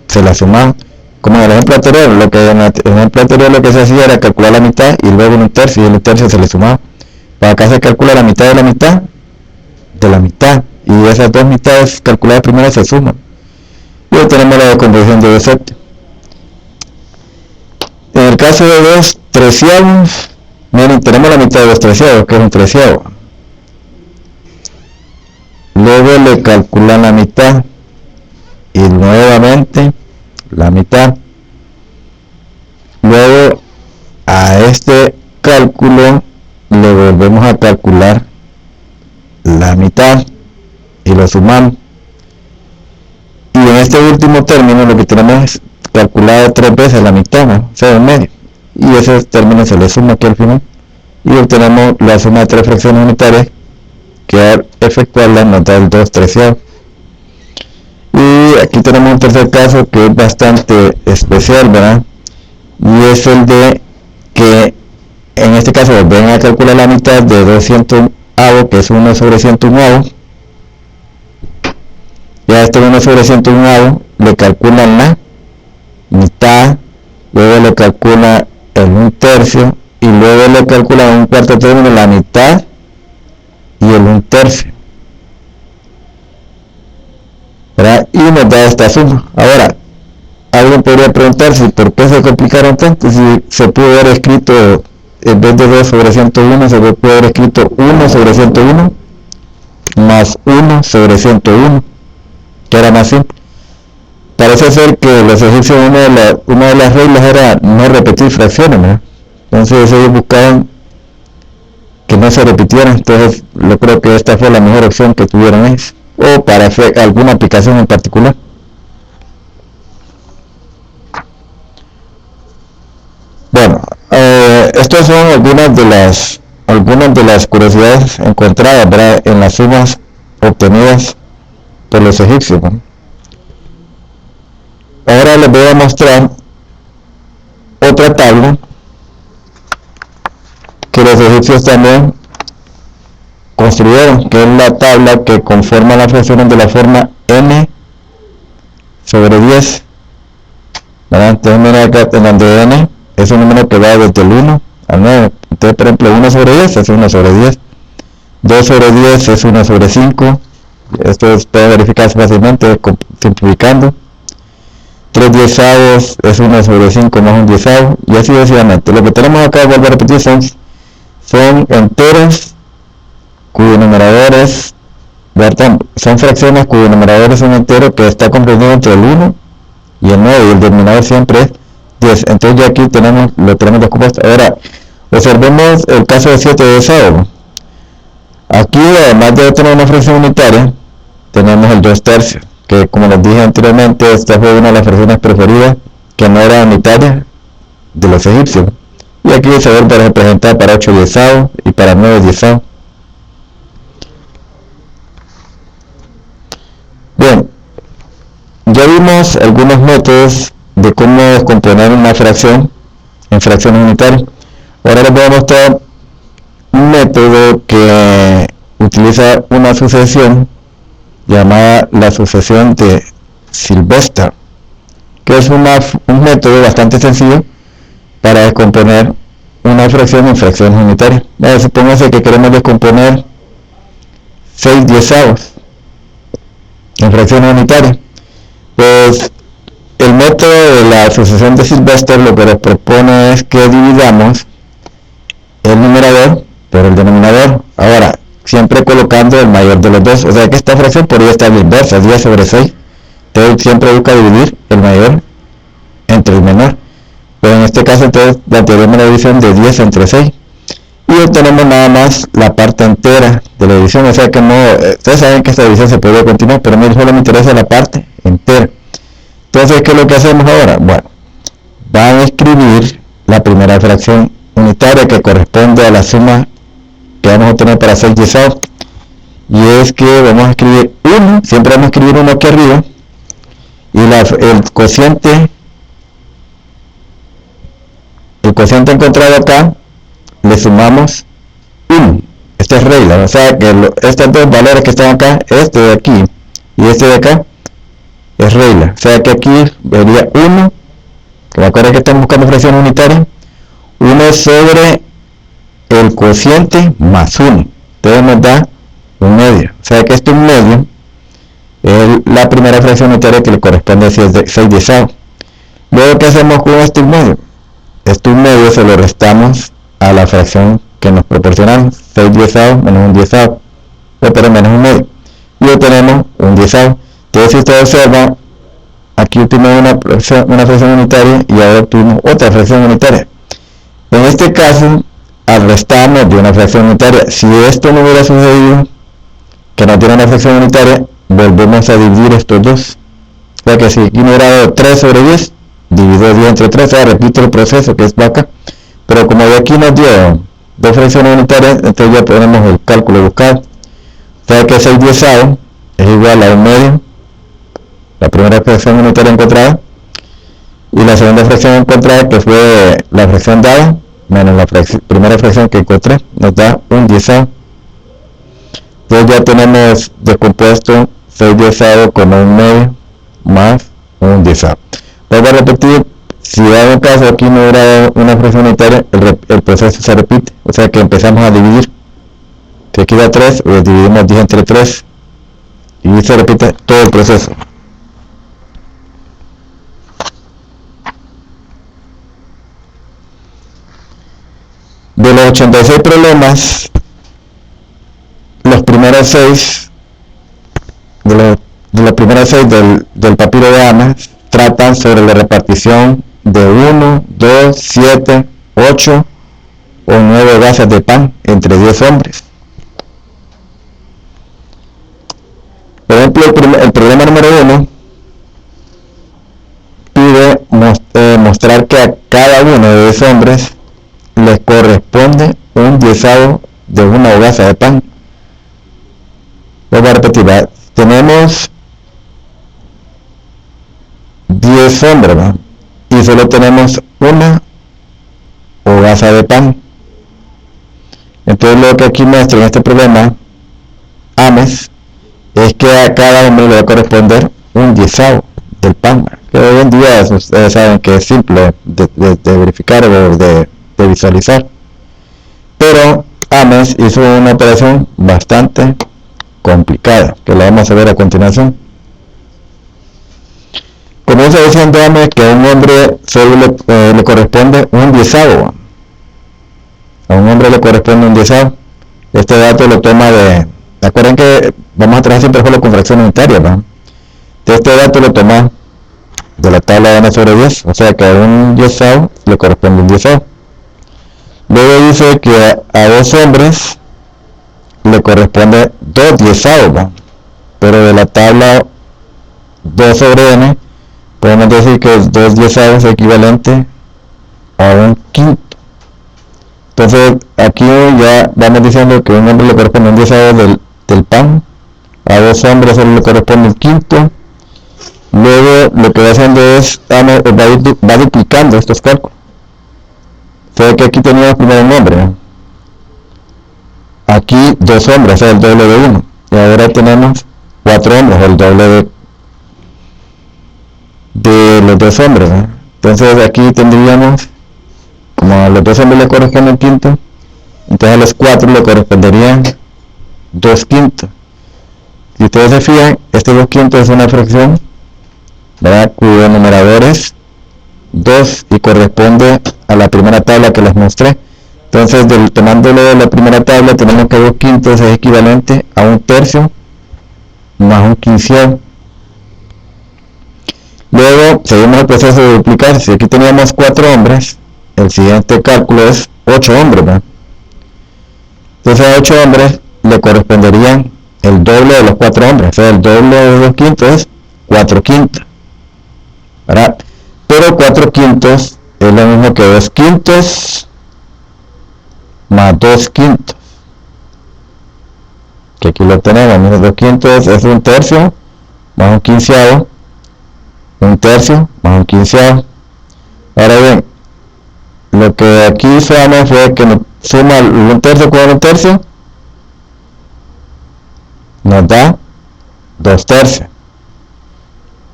Speaker 1: se las sumaban. Como en el ejemplo anterior, en el ejemplo anterior lo que se hacía era calcular la mitad y luego un tercio, y el tercio se le sumaba. Para acá se calcula la mitad de la mitad de la mitad, y esas dos mitades calculadas primero se suman. Y hoy tenemos la descomposición de 2 séptimos. En el caso de 2 treceavos, miren, tenemos la mitad de 2 treceavos, que es 1 treceavo. Luego le calculan la mitad y nuevamente la mitad. Luego a este cálculo le volvemos a calcular la mitad y lo sumamos. Y en este último término lo que tenemos es calculado 3 veces la mitad, ¿no? O sea, en medio. Y ese término se le suma aquí al final. Y obtenemos la suma de 3 fracciones unitarias que al efectuarla nos da el 2 treceavos. Y aquí tenemos un tercer caso que es bastante especial, ¿verdad? Y es el de que en este caso ven a calcular la mitad de 200avo, que es 1 sobre 101avo. Y a este 1 sobre 101avo le calculan la mitad, luego le calcula el 1 tercio y luego le calculan un cuarto término la mitad y el 1 tercio, ¿verdad? Y nos da esta suma. Ahora, alguien podría preguntar si por qué se complicaron tanto, si se pudo haber escrito, en vez de 2 sobre 101, se puede haber escrito 1 sobre 101 más 1 sobre 101, que era más simple. Parece ser que los egipcios, una de las reglas era no repetir fracciones, ¿no? Entonces ellos buscaban que no se repitieran. Entonces yo creo que esta fue la mejor opción que tuvieron ellos, o para hacer alguna aplicación en particular. Bueno, estas son algunas de las curiosidades encontradas, ¿verdad?, en las sumas obtenidas por los egipcios, ¿no? Ahora les voy a mostrar otra tabla que los egipcios también construyeron, que es la tabla que conforma las fracciones de la forma n sobre 10, ¿verdad? Entonces mira acá en donde n es un número que va desde el 1 al 9. Entonces, por ejemplo, 1 sobre 10 es 1 sobre 10, 2 sobre 10 es 1 sobre 5, esto puede verificarse fácilmente simplificando. 3 diezavos es 1 sobre 5 más un diezavo, y así sucesivamente. Lo que tenemos acá, vuelvo a repetir, son enteros cuyos numeradores, son fracciones cuyos numeradores son enteros que está comprendido entre el 1 y el 9, y el denominador siempre es 10. Entonces ya aquí lo tenemos descompuesto. Ahora, observemos el caso de 7 diezavos. Aquí, además de tener una fracción unitaria, tenemos el 2 tercios, que como les dije anteriormente, esta fue una de las fracciones preferidas que no era unitaria de los egipcios. Y aquí se vuelve a representar para 8 diezavos y para 9 diezavos. Bien, ya vimos algunos métodos de cómo descomponer una fracción en fracciones unitarias. Ahora les voy a mostrar un método que utiliza una sucesión llamada la sucesión de Sylvester, que es un método bastante sencillo para descomponer una fracción en fracciones unitarias. Supóngase que queremos descomponer 6 diezavos en fracciones unitarias. Pues el método de la sucesión de Sylvester lo que nos propone es que dividamos el numerador por el denominador. Ahora, siempre colocando el mayor de los dos, o sea que esta fracción podría estar inversa, 10 sobre 6. Entonces siempre busca dividir el mayor entre el menor, pero en este caso entonces plantearemos la división de 10 entre 6 y obtenemos nada más la parte entera de la división. O sea que no, ustedes saben que esta división se puede continuar, pero a mí solo me interesa la parte entera. Entonces, ¿qué es lo que hacemos ahora? Bueno, van a escribir la primera fracción unitaria que corresponde a la suma que vamos a obtener para 6 diezavos, y es que vamos a escribir 1, siempre vamos a escribir 1 aquí arriba, y el cociente encontrado acá le sumamos 1. Esta es regla, o sea que estos dos valores que están acá, este de aquí y este de acá, es regla. O sea que aquí vería 1, que recuerden que estamos buscando fracción unitaria, 1 sobre el cociente más 1, entonces nos da 1/2. O sea que este 1/2 es la primera fracción unitaria que le corresponde a 6 diezavos. Luego, ¿qué hacemos con este 1/2? Este 1/2 se lo restamos a la fracción que nos proporcionan, 6 diezavos menos 1 diezavo, pero menos 1/2, y obtenemos 1 diezavo. Entonces, si ustedes observan, aquí obtuvimos una fracción unitaria y ahora obtuvimos otra fracción unitaria. En este caso, al restarnos de una fracción unitaria, si esto no hubiera sucedido, que no tiene una fracción unitaria, volvemos a dividir estos dos. O sea que si aquí me hubiera dado 3 sobre 10, divido 10 entre 3, o sea, repito el proceso que es acá. Pero como de aquí nos dio dos fracciones unitarias, entonces ya ponemos el cálculo buscado. O sea que 6 diezavos es igual a 1/2, la primera fracción unitaria encontrada, y la segunda fracción encontrada, que fue la fracción dada menos la primera fracción que encontré, nos da 1 diezavo. Entonces ya tenemos descompuesto 6 diezavos con 1/2 más 1 diezavo. Vuelvo a repetir, si dado un caso aquí no hubiera una fracción unitaria, el proceso se repite, o sea que empezamos a dividir. Si aquí da 3, pues dividimos 10 entre 3 y se repite todo el proceso. De los 86 problemas, los primeros 6 de los primeros 6 del papiro de Ames tratan sobre la repartición de 1, 2, 7, 8 o 9 bazas de pan entre 10 hombres. Por ejemplo, el problema número 1 pide mostrar que a cada uno de 10 hombres les corresponde un 10avo de una hogaza de pan. Voy a repetir, tenemos 10 hombres, ¿no? Y solo tenemos una hogaza de pan. Entonces lo que aquí muestra en este problema Ames es que a cada hombre le va a corresponder un 10avo del pan, que hoy en día ustedes saben que es simple de verificar o de visualizar, pero Ames hizo una operación bastante complicada que la vamos a ver a continuación. Comienza diciendo Ames que a un hombre solo le corresponde un 10avo. A un hombre le corresponde un 10avo. Este dato lo toma acuerden que vamos a trabajar siempre solo con fracciones unitarias, ¿no? Este dato lo toma de la tabla de n sobre 10, o sea que a un 10avo le corresponde un 10avo. Luego dice que a 2 hombres le corresponde 2 10avos, ¿no? Pero de la tabla 2 sobre n podemos decir que 2 10avos es equivalente a un quinto. Entonces aquí ya vamos diciendo que a un hombre le corresponde un 10avo del pan, a 2 hombres solo le corresponde un quinto. Luego lo que va haciendo es va duplicando estos cálculos. O sea que aquí teníamos primero un hombre, ¿no? Aquí 2 hombres, o sea el doble de 1, y ahora tenemos 4 hombres, el doble de los 2 hombres, ¿no? Entonces aquí tendríamos, como a los 2 hombres le corresponde un quinto, entonces a los 4 le corresponderían 2 quintos. Si ustedes se fijan, este 2 quintos es una fracción, ¿verdad?, cuyo numerador es 2 y corresponde a la primera tabla que les mostré. Entonces, tomándolo de la primera tabla, tenemos que 2 quintos es equivalente a un tercio más un quinceavo. Luego seguimos el proceso de duplicar. Si aquí teníamos 4 hombres, el siguiente cálculo es 8 hombres, ¿verdad? Entonces a 8 hombres le corresponderían el doble de los 4 hombres, o sea el doble de 2 quintos es 4 quintos, ¿verdad? Pero 4 quintos es lo mismo que 2 quintos más 2 quintos, que aquí lo tenemos, menos 2 quintos es un tercio más un quinceavo, un tercio más un quinceavo. Ahora bien, lo que aquí hizo Ames fue que nos suma un tercio con un tercio, nos da 2 tercios,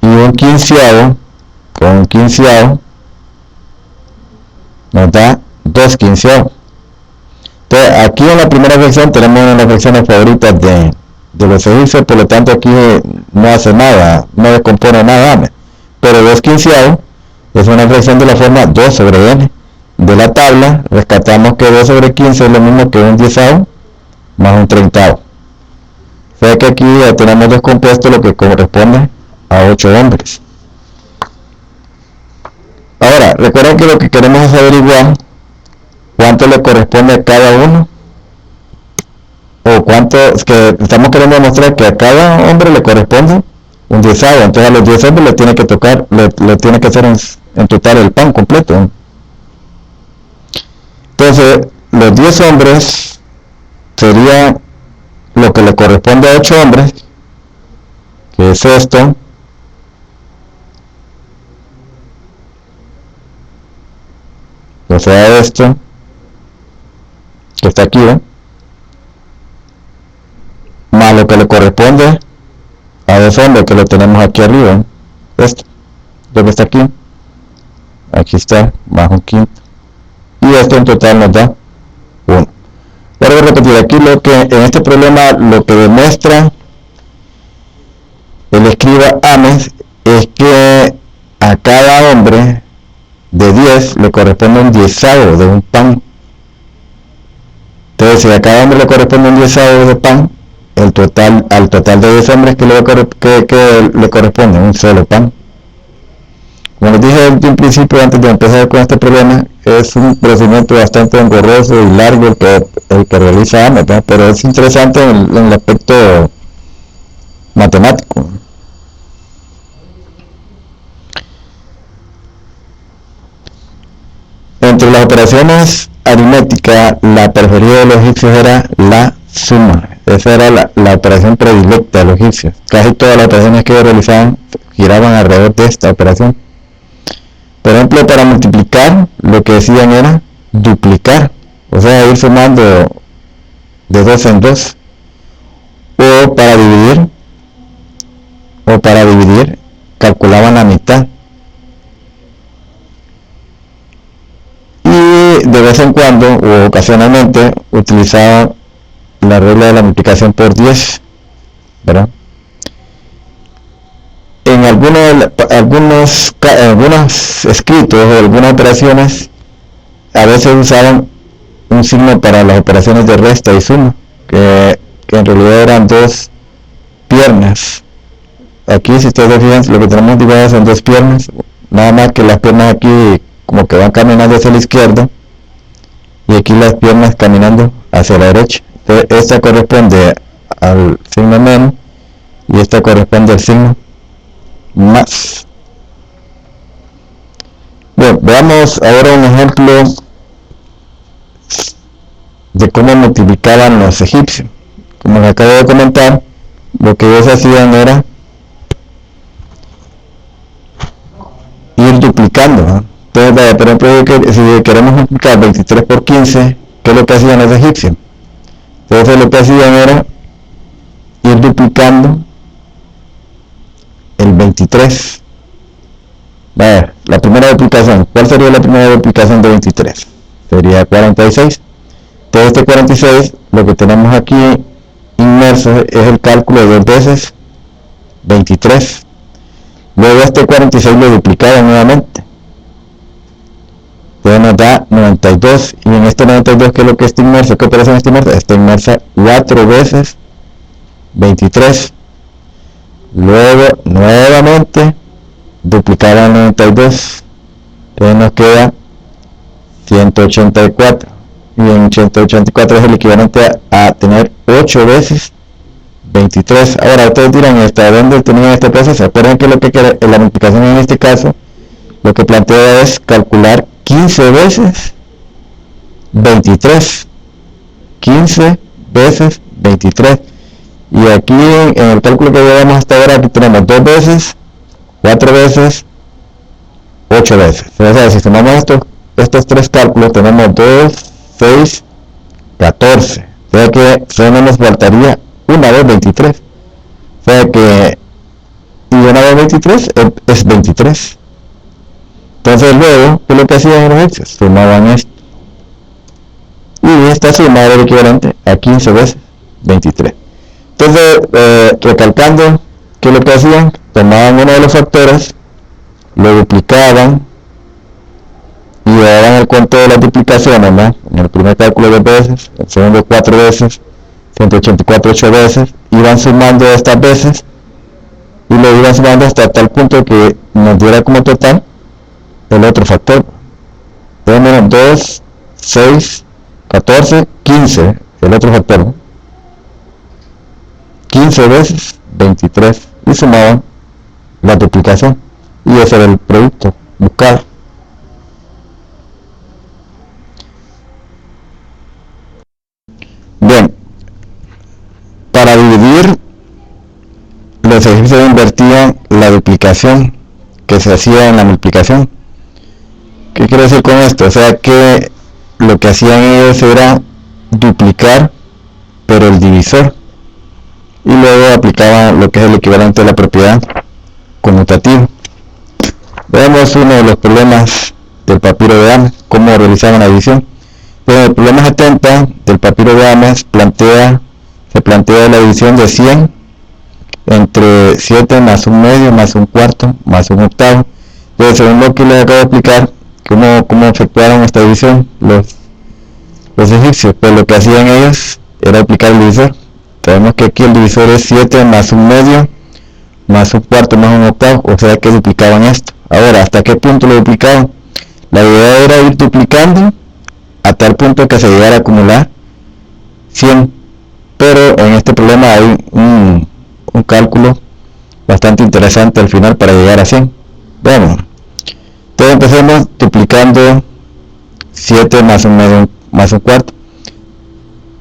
Speaker 1: y un quinceavo con un quinceavo nos da 2 quinceavos. Entonces aquí en la primera fracción tenemos una de las fracciones favoritas de los egipcios, por lo tanto aquí no hace nada, no descompone nada, pero 2 quinceavos es una fracción de la forma 2 sobre n. De la tabla rescatamos que 2 sobre 15 es lo mismo que un 10avo más un 30avo. O sea que aquí ya tenemos descompuesto lo que corresponde a 8 hombres. Ahora, recuerden que lo que queremos es averiguar cuánto le corresponde a cada uno, o cuánto, es que estamos queriendo demostrar que a cada hombre le corresponde un 10avo, entonces a los 10 hombres le tiene que tocar, le tiene que hacer en total el pan completo. Entonces, los 10 hombres sería lo que le corresponde a 8 hombres, que es esto, o sea esto, que está aquí, más lo que le corresponde a 2 hombres, que lo tenemos aquí arriba, esto, lo que está aquí está, más un quinto, y esto en total nos da 1. Voy a repetir aquí lo que en este problema lo que demuestra el escriba Ames es que a cada hombre de 10 le corresponde un 10avo de un pan. Entonces, si a cada hombre le corresponde un 10 de pan, al total de 10 hombres que le corresponde un solo pan. Como les dije desde un principio, antes de empezar con este problema, es un procedimiento bastante engorroso y largo el que realiza Ahmed, ¿no? Pero es interesante en el aspecto matemático. Entre las operaciones aritméticas, la preferida de los egipcios era la suma. Esa era la operación predilecta de los egipcios. Casi todas las operaciones que ellos realizaban giraban alrededor de esta operación. Por ejemplo, para multiplicar, lo que decían era duplicar, o sea, ir sumando de 2 en 2. O para dividir, calculaban la mitad. Y de vez en cuando, o ocasionalmente, utilizaban la regla de la multiplicación por 10, ¿verdad? En algunos escritos o algunas operaciones a veces usaban un signo para las operaciones de resta y suma, que en realidad eran 2 piernas. Aquí, si ustedes fijan, lo que tenemos dividido son 2 piernas, nada más que las piernas aquí como que van caminando hacia la izquierda y aquí las piernas caminando hacia la derecha. Entonces, esta corresponde al signo menos y esta corresponde al signo más. Bien, veamos ahora un ejemplo de cómo multiplicaban los egipcios. Como les acabo de comentar, lo que ellos hacían era ir duplicando, ¿no? Entonces, por ejemplo, si queremos multiplicar 23 por 15, ¿qué es lo que hacían los egipcios? Entonces lo que hacían era ir duplicando el 23. Vaya, la primera duplicación, ¿cuál sería la primera duplicación de 23? Sería 46. Entonces este 46, lo que tenemos aquí inmerso es el cálculo de 2 veces 23. Luego este 46 lo duplicaba nuevamente. Entonces nos da 92. Y en este 92, ¿qué es lo que está inmerso? ¿Qué operación está inmersa? Está inmersa 4 veces 23. Luego nuevamente duplicaba el 92. Entonces nos queda 184. Y en 184 es el equivalente a tener 8 veces 23. Ahora ustedes dirán, ¿hasta dónde tenían este proceso? ¿Se acuerdan que la multiplicación en este caso lo que plantea es calcular 15 veces 23? 15 veces 23. Y aquí en el cálculo que llevamos hasta ahora, aquí tenemos 2 veces, 4 veces, 8 veces. O sea, si sumamos estos 3 cálculos, tenemos 2, 6, 14. O sea que solo nos faltaría una vez 23. O sea que, y una vez 23 es 23. Entonces luego, ¿qué es lo que hacían los egipcios? Sumaban esto. Y esta suma era el equivalente a 15 veces 23. Entonces, recalcando, ¿qué es lo que hacían? Tomaban uno de los factores, lo duplicaban y daban el cuento de las duplicaciones, ¿no? En el primer cálculo 2 veces, el segundo 4 veces, 184 8 veces, iban sumando estas veces y lo iban sumando hasta tal punto que nos diera como total el otro factor. Tenemos 2, 6, 14, 15, el otro factor, ¿no? 15 veces 23 y sumaban la duplicación y ese era el producto buscado. Bien, para dividir, los egipcios invertían la duplicación que se hacía en la multiplicación. ¿Qué quiero decir con esto? O sea que lo que hacían ellos era duplicar, pero el divisor, y luego aplicaban lo que es el equivalente de la propiedad conmutativa. Veamos uno de los problemas del papiro de Ames, cómo realizaban la división. El problema 70 del papiro de Ames se plantea la división de 100 entre 7 más un medio más un cuarto más un octavo. Entonces, según lo que les acabo de explicar, cómo efectuaron esta división los los egipcios, pues lo que hacían ellos era aplicar el divisor. Sabemos que aquí el divisor es 7 más un medio más un cuarto más un octavo, o sea que duplicaban esto. Ahora, ¿hasta qué punto lo duplicaban? La idea era ir duplicando a tal punto que se llegara a acumular 100, pero en este problema hay un cálculo bastante interesante al final para llegar a 100. Bueno, entonces empecemos duplicando 7 más un medio más un cuarto.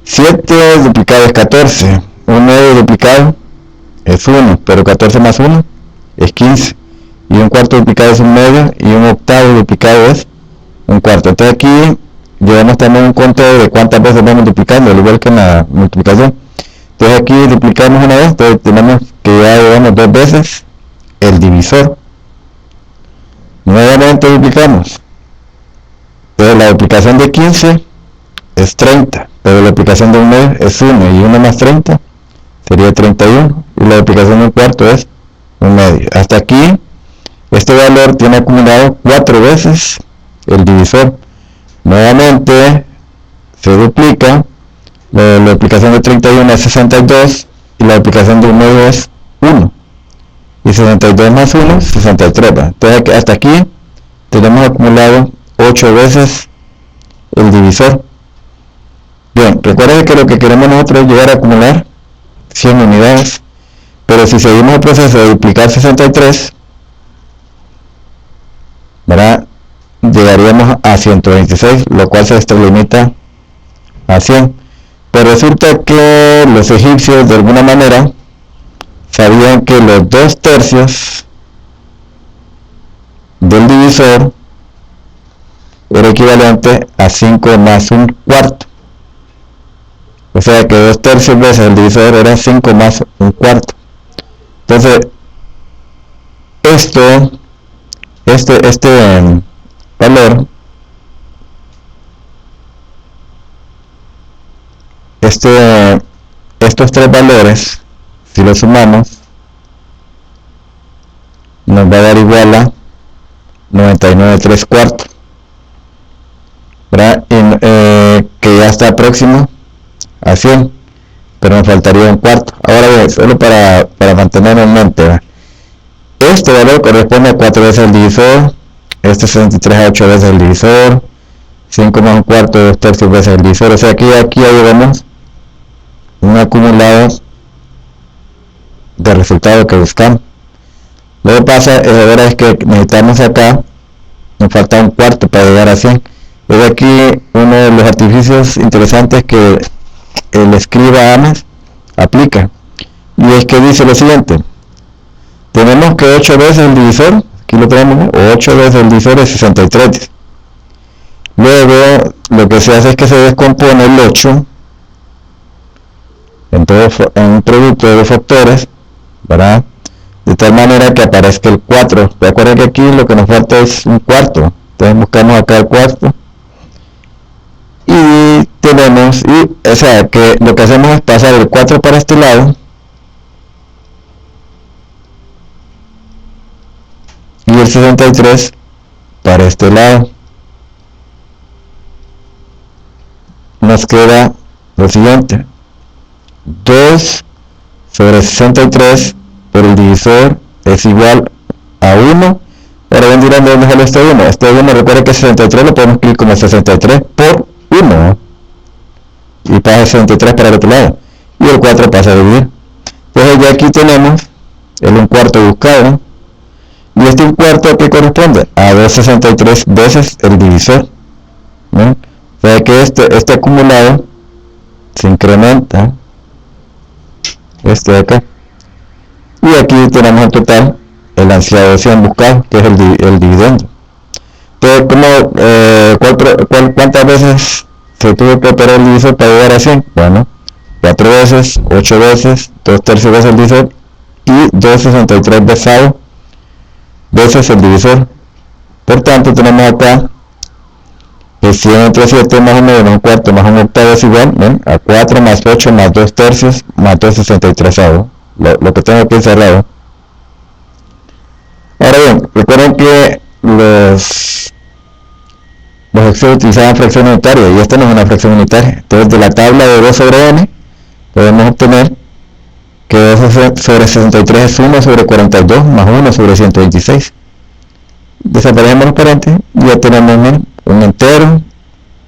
Speaker 1: 7 duplicado es 14, un medio duplicado es 1, pero 14 más 1 es 15, y un cuarto duplicado es un medio, y un octavo duplicado es un cuarto. Entonces aquí llevamos también un conteo de cuántas veces vamos duplicando, al igual que en la multiplicación. Entonces aquí duplicamos una vez, entonces tenemos que ya llevamos 2 veces el divisor. Nuevamente duplicamos. Entonces la duplicación de 15 es 30, pero la duplicación de un medio es 1, y 1 más 30 sería 31, y la duplicación de un cuarto es un medio. Hasta aquí este valor tiene acumulado 4 veces el divisor. Nuevamente se duplica, la duplicación de 31 es 62, y la duplicación de un medio es 1, y 62 más 1 63. Entonces hasta aquí tenemos acumulado 8 veces el divisor. Bien, recuerden que lo que queremos nosotros es llegar a acumular 100 unidades, pero si seguimos el proceso de duplicar 63, ¿verdad?, llegaríamos a 126, lo cual se extralimita a 100. Pero resulta que los egipcios de alguna manera sabían que los 2/3 del divisor era equivalente a 5 más un cuarto. O sea que 2/3 veces el divisor era 5 más un cuarto. Entonces, este valor, estos tres valores, si los sumamos, nos va a dar igual a 99 3/4, ¿verdad? Que ya está próximo a 100, pero nos faltaría un cuarto. Ahora bien, solo para mantenerlo en mente, ¿verdad?, este valor corresponde a 4 veces el divisor, este 63 a 8 veces el divisor, 5 más un cuarto, 2/3 veces el divisor. O sea que aquí ya llevamos un acumulado de resultado que buscamos. Lo que pasa ahora es que necesitamos acá, nos falta un cuarto para llegar a 100. Es aquí uno de los artificios interesantes que el escriba Ames aplica, y es que dice lo siguiente: tenemos que 8 veces el divisor, aquí lo tenemos, 8 veces el divisor es 63. Luego lo que se hace es que se descompone el 8 en un producto de 2 factores, ¿verdad?, de tal manera que aparezca el 4. Recuerden que aquí lo que nos falta es un cuarto, entonces buscamos acá el cuarto, y tenemos, o sea que lo que hacemos es pasar el 4 para este lado y el 63 para este lado. Nos queda lo siguiente: 2 sobre 63 por el divisor es igual a 1. Ahora ven, dirán, ¿de dónde sale este 1? Este 1, recuerda que 63 lo podemos escribir como 63 por 1, y pasa 63 para el otro lado, y el 4 pasa a dividir. Entonces ya aquí tenemos el 1/4 buscado, y este 1/4 que corresponde a 263 veces el divisor, ¿no? O sea que este acumulado se incrementa, este de acá, y aquí tenemos en total el ansiado de 100 buscado, que es el dividendo. Entonces, ¿cuántas veces se tuvo que operar el divisor para llegar a 100? Bueno, 4 veces, 8 veces, 2/3 veces el divisor, y 263 veces el divisor. Por tanto, tenemos acá que 100 entre 7 más 1 menos un cuarto más un octavo es igual, ¿ven?, a 4 más 8 más 2/3 más 263. Lo que tengo aquí encerrado. Ahora bien, recuerden que los los egipcios utilizaban fracción unitaria y esta no es una fracción unitaria. Entonces de la tabla de 2 sobre n podemos obtener que 2 sobre 63 es 1 sobre 42 más 1 sobre 126. Desaparecemos los paréntesis y ya tenemos un entero,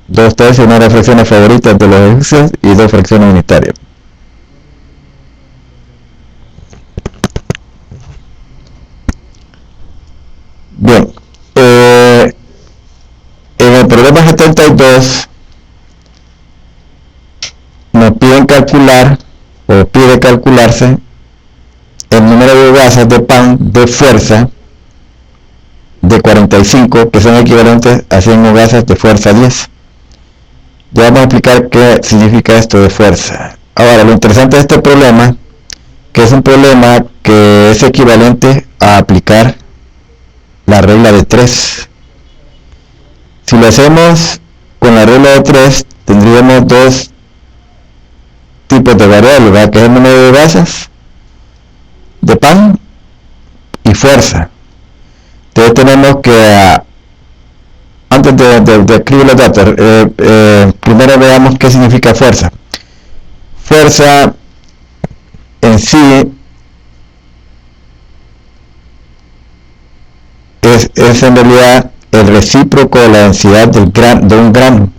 Speaker 1: 2 tercios, una de las fracciones favoritas de los egipcios y 2 fracciones unitarias. Bien, en el problema 72 nos piden calcular, o pide calcularse, el número de hogazas de pan de fuerza de 45 que son equivalentes a 100 hogazas de fuerza 10. Ya vamos a explicar qué significa esto de fuerza. Ahora, lo interesante de este problema, que es un problema que es equivalente a aplicar la regla de 3. Si lo hacemos con la regla de 3, tendríamos dos tipos de variables, ¿verdad? Que es el número de hogazas de pan y fuerza. Entonces tenemos que, antes de escribir los datos, primero veamos qué significa fuerza. Fuerza en sí es en realidad el recíproco de la densidad de un gramo.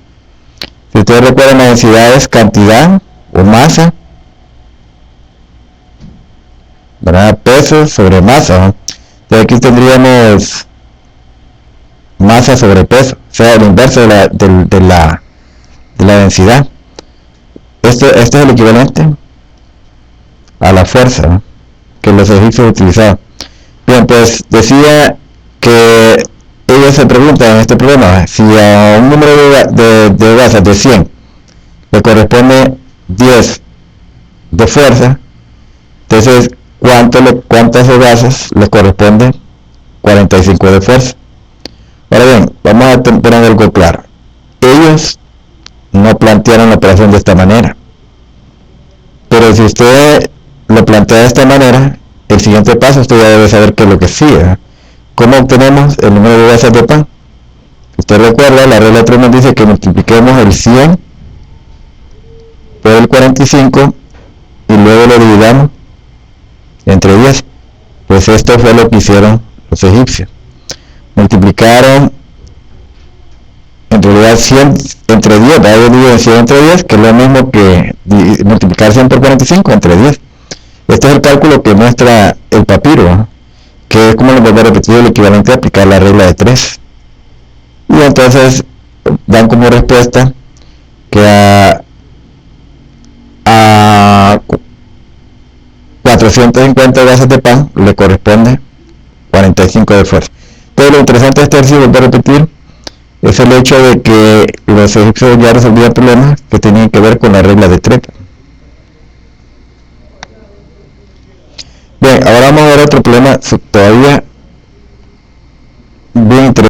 Speaker 1: Si ustedes recuerdan, la densidad es cantidad o masa, ¿verdad? Peso sobre masa, ¿no? Entonces aquí tendríamos masa sobre peso, o sea, el inverso de la densidad. Esto es el equivalente a la fuerza, ¿no?, que los egipcios utilizaban. Bien, pues decía que ellos se preguntan en este problema si a un número de hogazas de 100 le corresponde 10 de fuerza, entonces ¿cuántas hogazas les corresponde 45 de fuerza? Ahora bien, vamos a poner algo claro. Ellos no plantearon la operación de esta manera, pero si usted lo plantea de esta manera, el siguiente paso usted ya debe saber qué es lo que sigue. ¿Cómo obtenemos el número de hogazas de pan? Usted recuerda, la regla 3 nos dice que multipliquemos el 100 por el 45 y luego lo dividamos entre 10. Pues esto fue lo que hicieron los egipcios. Multiplicaron en realidad 100 entre 10, ellos dividen 100 entre 10, que es lo mismo que multiplicar 100 por 45 entre 10. Este es el cálculo que muestra el papiro, ¿no?, que es, como les vuelvo a repetir, el equivalente a aplicar la regla de 3. Y entonces dan como respuesta que a 450 hogazas de pan le corresponde 45 de fuerza. Pero lo interesante de este ejercicio, vuelvo a repetir, es el hecho de que los egipcios ya resolvían problemas que tenían que ver con la regla de 3. Bien, ahora vamos a ver otro problema todavía bien interesante.